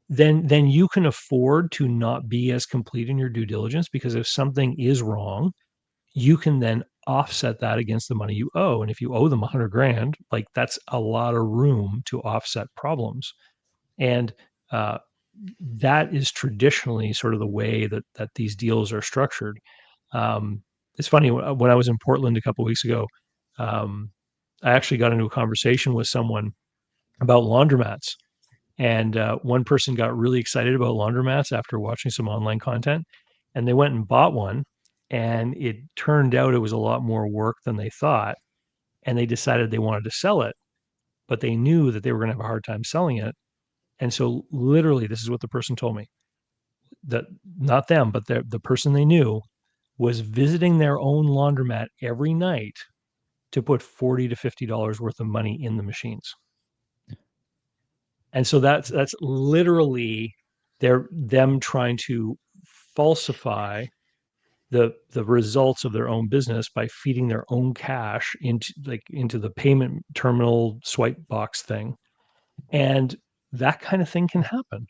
Then you can afford to not be as complete in your due diligence, because if something is wrong, you can then offset that against the money you owe. And if you owe them 100 grand, like that's a lot of room to offset problems. And that is traditionally sort of the way that these deals are structured. It's funny, when I was in Portland a couple of weeks ago, I actually got into a conversation with someone about laundromats, and one person got really excited about laundromats after watching some online content, and they went and bought one, and it turned out it was a lot more work than they thought, and they decided they wanted to sell it, but they knew that they were going to have a hard time selling it. And so literally, this is what the person told me, that not them, but the person they knew was visiting their own laundromat every night to put $40 to $50 worth of money in the machines. And so that's literally them trying to falsify the results of their own business by feeding their own cash into the payment terminal swipe box thing. And that kind of thing can happen,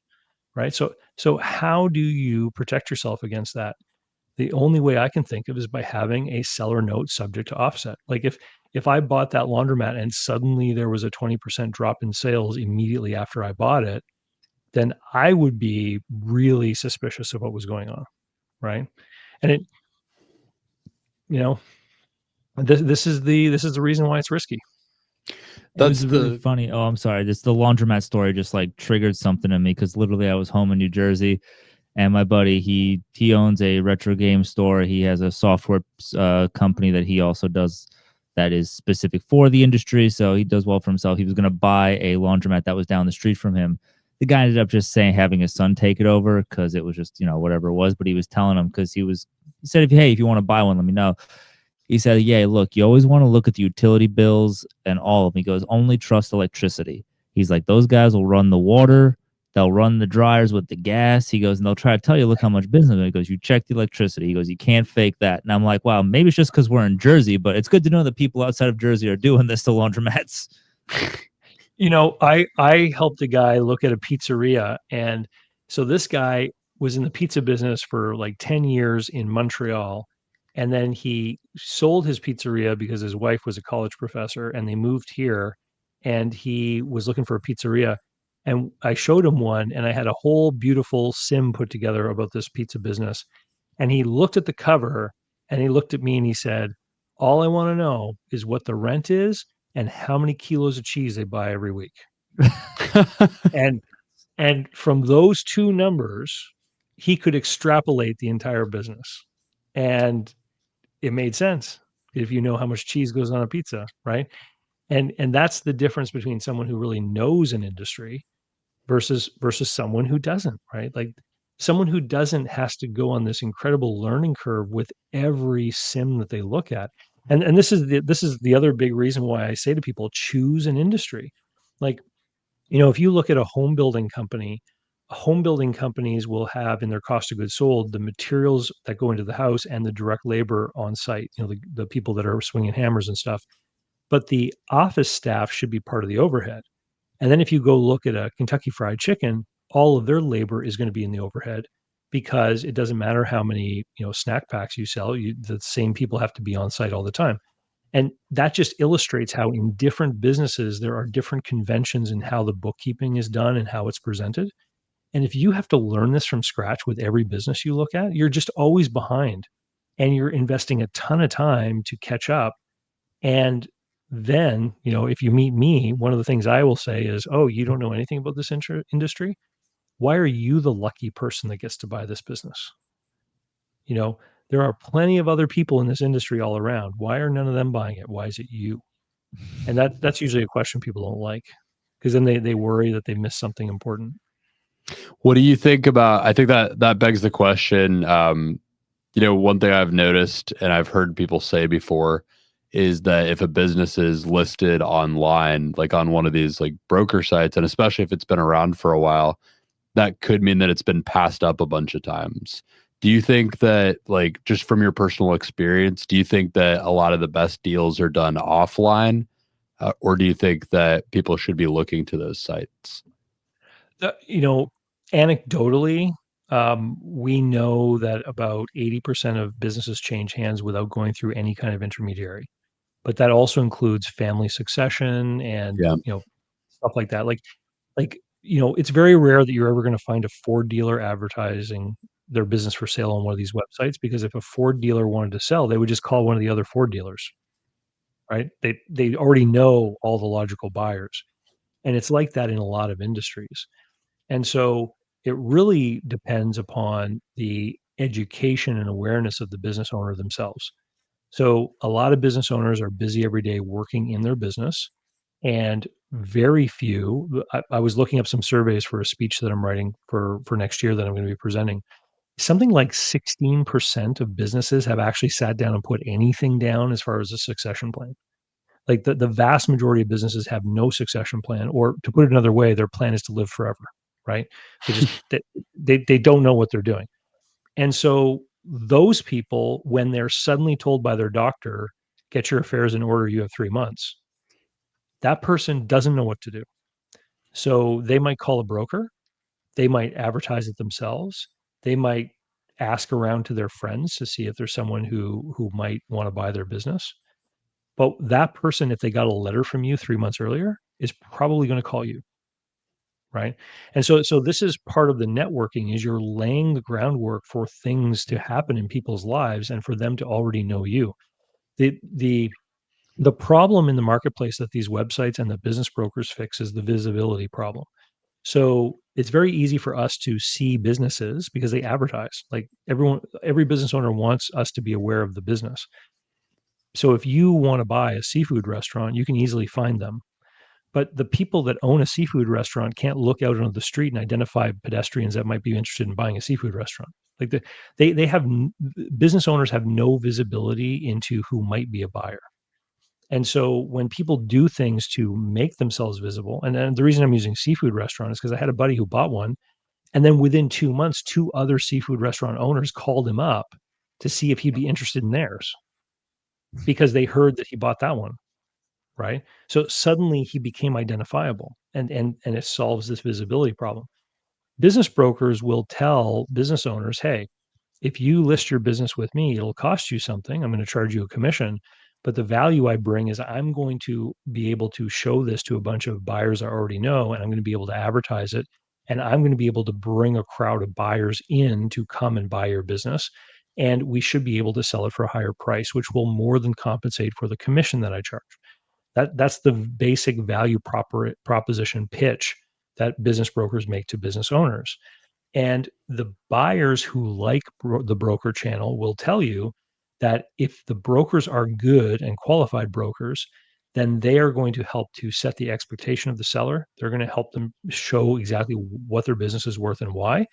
right? So how do you protect yourself against that? The only way I can think of is by having a seller note subject to offset. Like if I bought that laundromat and suddenly there was a 20% drop in sales immediately after I bought it, then I would be really suspicious of what was going on, right? And it, you know, this is the reason why it's risky. It was That's really the funny. Oh, I'm sorry. Just the laundromat story just like triggered something in me because literally I was home in New Jersey, and my buddy he owns a retro game store. He has a software company that he also does that is specific for the industry. So he does well for himself. He was going to buy a laundromat that was down the street from him. The guy ended up just saying having his son take it over because it was just whatever it was. But he was telling him because he said if you want to buy one, let me know. He said, yeah, look, you always want to look at the utility bills and all of them. He goes, only trust electricity. He's like, those guys will run the water. They'll run the dryers with the gas. He goes, and they'll try to tell you, look how much business. He goes, you check the electricity. He goes, you can't fake that. And I'm like, wow, maybe it's just because we're in Jersey, but it's good to know that people outside of Jersey are doing this to laundromats. I helped a guy look at a pizzeria, and so this guy was in the pizza business for like 10 years in Montreal, and then he sold his pizzeria because his wife was a college professor, and they moved here, and he was looking for a pizzeria, and I showed him one, and I had a whole beautiful sim put together about this pizza business, and he looked at the cover, and he looked at me, and he said, all I want to know is what the rent is and how many kilos of cheese they buy every week. And from those two numbers, he could extrapolate the entire business. And it made sense if you know how much cheese goes on a pizza, right? And that's the difference between someone who really knows an industry versus someone who doesn't, right? Like someone who doesn't has to go on this incredible learning curve with every sim that they look at. And this is the other big reason why I say to people, choose an industry. Like, if you look at a home building company, home building companies will have in their cost of goods sold the materials that go into the house and the direct labor on site, the people that are swinging hammers and stuff. But the office staff should be part of the overhead. And then if you go look at a Kentucky Fried Chicken, all of their labor is going to be in the overhead because it doesn't matter how many, snack packs you sell, the same people have to be on site all the time. And that just illustrates how in different businesses there are different conventions in how the bookkeeping is done and how it's presented. And if you have to learn this from scratch with every business you look at, you're just always behind and you're investing a ton of time to catch up. And then, if you meet me, one of the things I will say is, oh, you don't know anything about this industry? Why are you the lucky person that gets to buy this business? There are plenty of other people in this industry all around. Why are none of them buying it? Why is it you? And that's usually a question people don't like because then they worry that they missed something important. What do you think about? I think that begs the question. One thing I've noticed and I've heard people say before is that if a business is listed online, like on one of these like broker sites, and especially if it's been around for a while, that could mean that it's been passed up a bunch of times. Do you think that, like, just from your personal experience, do you think that a lot of the best deals are done offline, or do you think that people should be looking to those sites? Uh, you know, Anecdotally, we know that about 80% of businesses change hands without going through any kind of intermediary. But that also includes family succession and, Yeah. stuff like that. It's very rare that you're ever going to find a Ford dealer advertising their business for sale on one of these websites because if a Ford dealer wanted to sell, they would just call one of the other Ford dealers, right? They already know all the logical buyers. And it's like that in a lot of industries. And so it really depends upon the education and awareness of the business owner themselves. So a lot of business owners are busy every day working in their business, and very few. I was looking up some surveys for a speech that I'm writing for next year that I'm going to be presenting. Something like 16% of businesses have actually sat down and put anything down as far as a succession plan. Like the vast majority of businesses have no succession plan, or to put it another way, their plan is to live forever, right? They just they don't know what they're doing. And so those people, when they're suddenly told by their doctor, get your affairs in order, you have 3 months, that person doesn't know what to do. So they might call a broker, they might advertise it themselves, they might ask around to their friends to see if there's someone who might want to buy their business. But that person, if they got a letter from you 3 months earlier, is probably going to call you. right? And so this is part of the networking, is you're laying the groundwork for things to happen in people's lives and for them to already know you. The problem in the marketplace that these websites and the business brokers fix is the visibility problem. So it's very easy for us to see businesses because they advertise. Like every business owner wants us to be aware of the business. So if you want to buy a seafood restaurant, you can easily find them. But the people that own a seafood restaurant can't look out onto the street and identify pedestrians that might be interested in buying a seafood restaurant. Like they have business owners have no visibility into who might be a buyer. And so when people do things to make themselves visible, and then the reason I'm using seafood restaurant is because I had a buddy who bought one, and then within 2 months, two other seafood restaurant owners called him up to see if he'd be interested in theirs because they heard that he bought that one, right? So suddenly he became identifiable, and it solves this visibility problem. Business brokers will tell business owners, hey, if you list your business with me, it'll cost you something. I'm going to charge you a commission. But the value I bring is I'm going to be able to show this to a bunch of buyers I already know, and I'm going to be able to advertise it. And I'm going to be able to bring a crowd of buyers in to come and buy your business. And we should be able to sell it for a higher price, which will more than compensate for the commission that I charge. That's the basic value proposition pitch that business brokers make to business owners. And the buyers who like the broker channel will tell you that if the brokers are good and qualified brokers, then they are going to help to set the expectation of the seller. They're going to help them show exactly what their business is worth and why.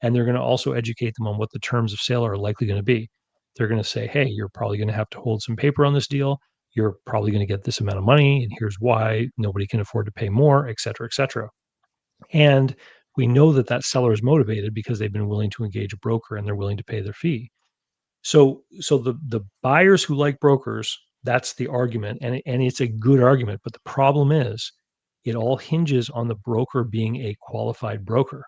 And they're going to also educate them on what the terms of sale are likely going to be. They're going to say, hey, you're probably going to have to hold some paper on this deal. You're probably going to get this amount of money, and here's why. Nobody can afford to pay more, et cetera, et cetera. And we know that that seller is motivated because they've been willing to engage a broker and they're willing to pay their fee. So the buyers who like brokers, that's the argument, and it's a good argument. But the problem is, it all hinges on the broker being a qualified broker.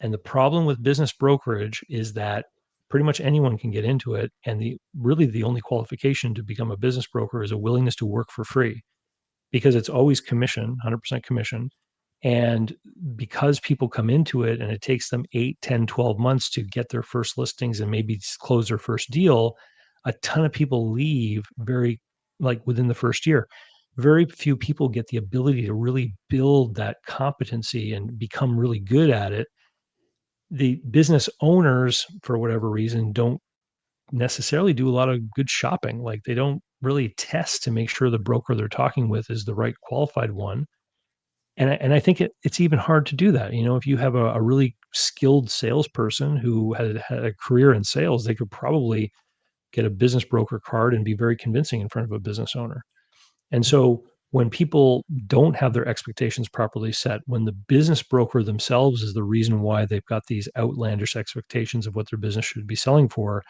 And the problem with business brokerage is that pretty much anyone can get into it, and the only qualification to become a business broker is a willingness to work for free, because it's always commission, 100% commission. And because people come into it and it takes them 8, 10, 12 months to get their first listings and maybe close their first deal, a ton of people leave within the first year. Very few people get the ability to really build that competency and become really good at it. The business owners, for whatever reason, don't necessarily do a lot of good shopping. Like they don't really test to make sure the broker they're talking with is the right qualified one. And I think it's even hard to do that. If you have a really skilled salesperson who had a career in sales, they could probably get a business broker card and be very convincing in front of a business owner. And so when people don't have their expectations properly set, when the business broker themselves is the reason why they've got these outlandish expectations of what their business should be selling for,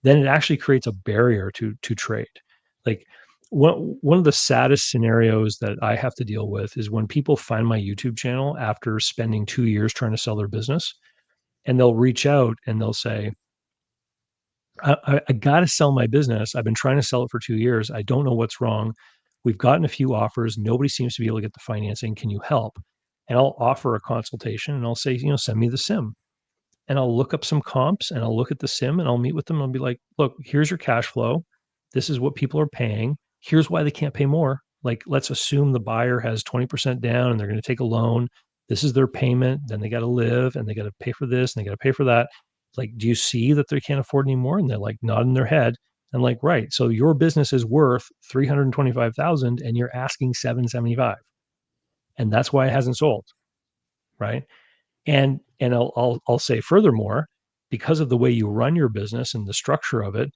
then it actually creates a barrier to trade. Like one of the saddest scenarios that I have to deal with is when people find my YouTube channel after spending 2 years trying to sell their business, and they'll reach out and they'll say, I got to sell my business. I've been trying to sell it for 2 years. I don't know what's wrong. We've gotten a few offers. Nobody seems to be able to get the financing. Can you help? And I'll offer a consultation and I'll say, send me the sim. And I'll look up some comps and I'll look at the sim and I'll meet with them. And I'll be like, look, here's your cash flow. This is what people are paying. Here's why they can't pay more. Like, let's assume the buyer has 20% down and they're going to take a loan. This is their payment. Then they got to live and they got to pay for this and they got to pay for that. Like, do you see that they can't afford anymore? And they're like nodding their head. And like, right. So your business is worth 325,000 and you're asking 775. And that's why it hasn't sold. Right. And I'll say furthermore, because of the way you run your business and the structure of it,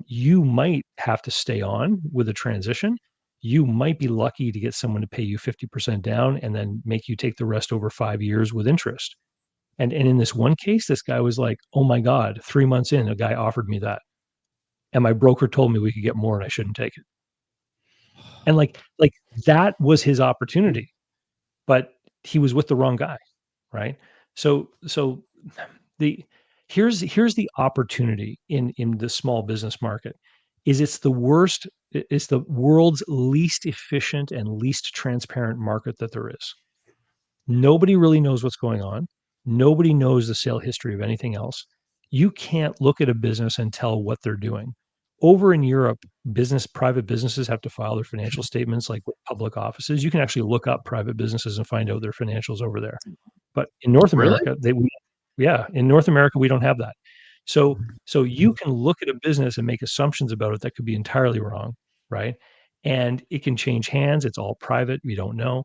you might have to stay on with a transition. You might be lucky to get someone to pay you 50% down and then make you take the rest over 5 years with interest. And in this one case, this guy was like, oh my God, 3 months in, a guy offered me that. And my broker told me we could get more and I shouldn't take it. And like that was his opportunity, but he was with the wrong guy. Right. So the here's the opportunity in the small business market is it's the world's least efficient and least transparent market that there is. Nobody really knows what's going on. Nobody knows the sale history of anything else. You can't look at a business and tell what they're doing. Over in Europe, private businesses have to file their financial statements like with public offices. You can actually look up private businesses and find out their financials over there. But in North Really? America, in North America, we don't have that. So you can look at a business and make assumptions about it that could be entirely wrong, right? And it can change hands. It's all private. We don't know.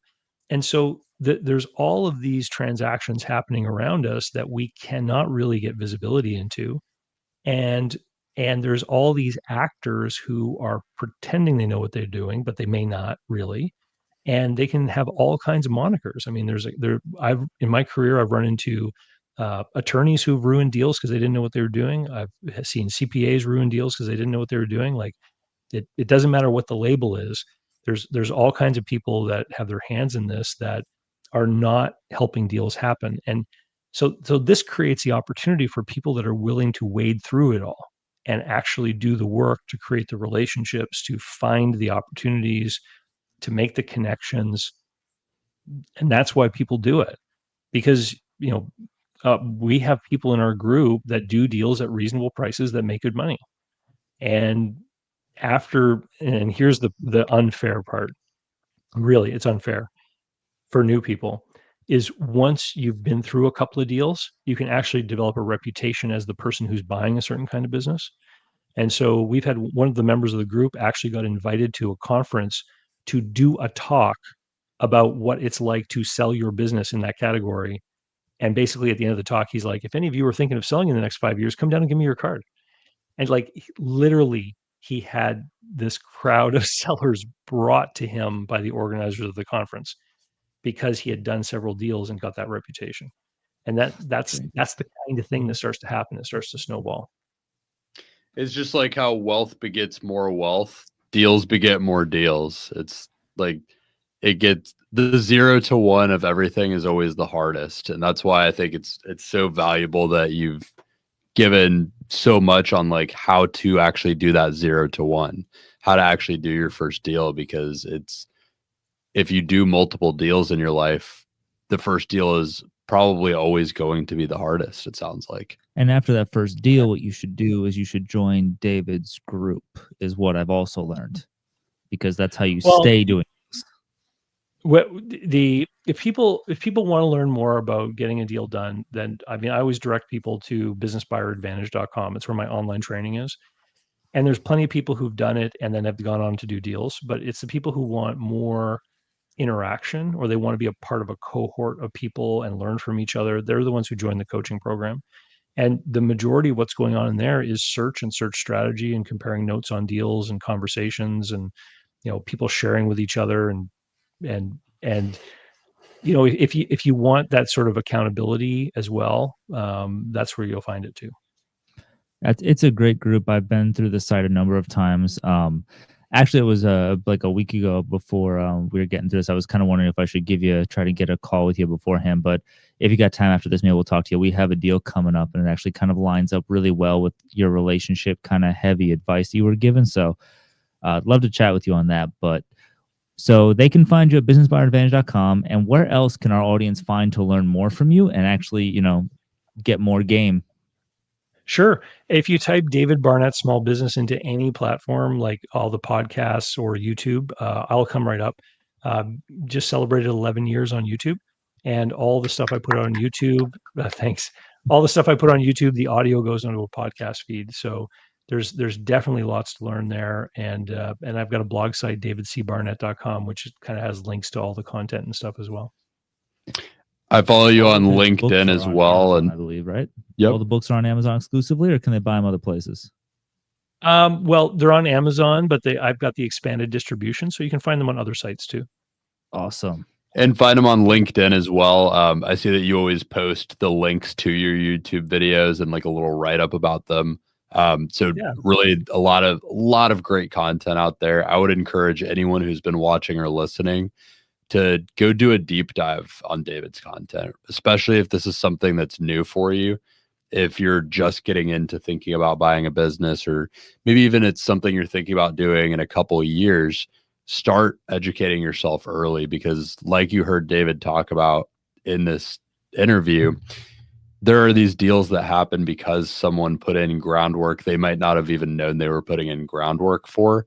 And so there's all of these transactions happening around us that we cannot really get visibility into. And there's all these actors who are pretending they know what they're doing, but they may not really. And they can have all kinds of monikers. I mean, I've in my career, I've run into attorneys who've ruined deals because they didn't know what they were doing. I've seen CPAs ruin deals because they didn't know what they were doing. Like it doesn't matter what the label is. There's all kinds of people that have their hands in this that are not helping deals happen. And so this creates the opportunity for people that are willing to wade through it all and actually do the work to create the relationships, to find the opportunities, to make the connections. And that's why people do it, because we have people in our group that do deals at reasonable prices that make good money. And here's the unfair part. Really, it's unfair for new people, is once you've been through a couple of deals, you can actually develop a reputation as the person who's buying a certain kind of business. And so we've had one of the members of the group actually got invited to a conference to do a talk about what it's like to sell your business in that category. And basically at the end of the talk, he's like, if any of you are thinking of selling in the next 5 years, come down and give me your card. And like literally, he had this crowd of sellers brought to him by the organizers of the conference because he had done several deals and got that reputation. And that's the kind of thing that starts to happen. It starts to snowball. It's just like how wealth begets more wealth, deals beget more deals. It's like it gets the 0 to 1 of everything is always the hardest. And that's why I think it's so valuable that you've given so much on like how to actually do that 0 to 1, how to actually do your first deal, because if you do multiple deals in your life, the first deal is probably always going to be the hardest, it sounds like. And after that first deal, what you should do is you should join David's group, is what I've also learned, because that's how you stay doing this. If people want to learn more about getting a deal done, then I always direct people to businessbuyeradvantage.com. It's where my online training is. And there's plenty of people who've done it and then have gone on to do deals, but it's the people who want more interaction, or they want to be a part of a cohort of people and learn from each other. They're the ones who join the coaching program. And the majority of what's going on in there is search strategy and comparing notes on deals and conversations, and people sharing with each other, and if you want that sort of accountability as well, that's where you'll find it too. It's a great group. I've been through the site a number of times. Actually, it was like a week ago before we were getting through this. I was kind of wondering if I should try to get a call with you beforehand. But if you got time after this, maybe we'll talk to you. We have a deal coming up, and it actually kind of lines up really well with your relationship kind of heavy advice you were given. So I'd love to chat with you on that. But so they can find you at businessbuyeradvantage.com. And where else can our audience find to learn more from you and actually, get more game? Sure. If you type David Barnett Small Business into any platform, like all the podcasts or YouTube, I'll come right up. Just celebrated 11 years on YouTube, and all the stuff I put on YouTube, thanks. All the stuff I put on YouTube, the audio goes onto a podcast feed. So there's definitely lots to learn there. And I've got a blog site, davidcbarnett.com, which kind of has links to all the content and stuff as well. I follow you on LinkedIn as well. Amazon, I believe, right? Yep. All the books are on Amazon exclusively, or can they buy them other places? Well, they're on Amazon, but I've got the expanded distribution, so you can find them on other sites too. Awesome. And find them on LinkedIn as well. I see that you always post the links to your YouTube videos and like a little write-up about them. Really a lot of great content out there. I would encourage anyone who's been watching or listening to go do a deep dive on David's content, especially if this is something that's new for you. If you're just getting into thinking about buying a business, or maybe even it's something you're thinking about doing in a couple of years, start educating yourself early, because like you heard David talk about, in this interview, there are these deals that happen because someone put in groundwork they might not have even known they were putting in groundwork for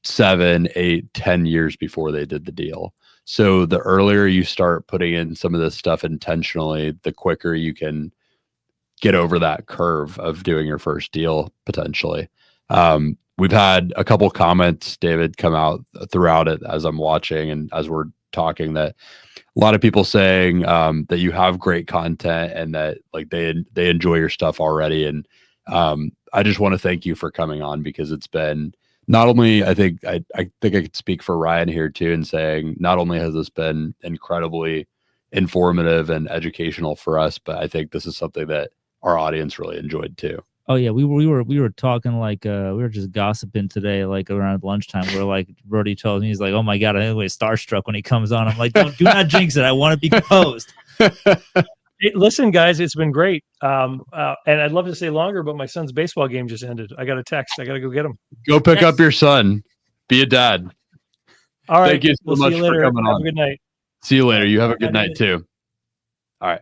7, 8, 10 years before they did the deal. So the earlier you start putting in some of this stuff intentionally, the quicker you can get over that curve of doing your first deal potentially. We've had a couple comments, David, come out throughout it as I'm watching and as we're talking, that a lot of people saying that you have great content and that like they enjoy your stuff already. And I just want to thank you for coming on, because it's been not only, I think I could speak for Ryan here too, and saying not only has this been incredibly informative and educational for us, but I think this is something that our audience really enjoyed too. Oh yeah, we were talking like we were just gossiping today, like around lunchtime. We're like, Brody told me, he's like, "Oh my god, I think we're starstruck when he comes on." I'm like, do not jinx it. I want to be composed. Hey, listen, guys, it's been great. And I'd love to stay longer, but my son's baseball game just ended. I got a text. I got to go get him. Go pick up your son. Be a dad. All right. Thank you so much for coming on. Have a good night. See you later. You have a good night too. All right.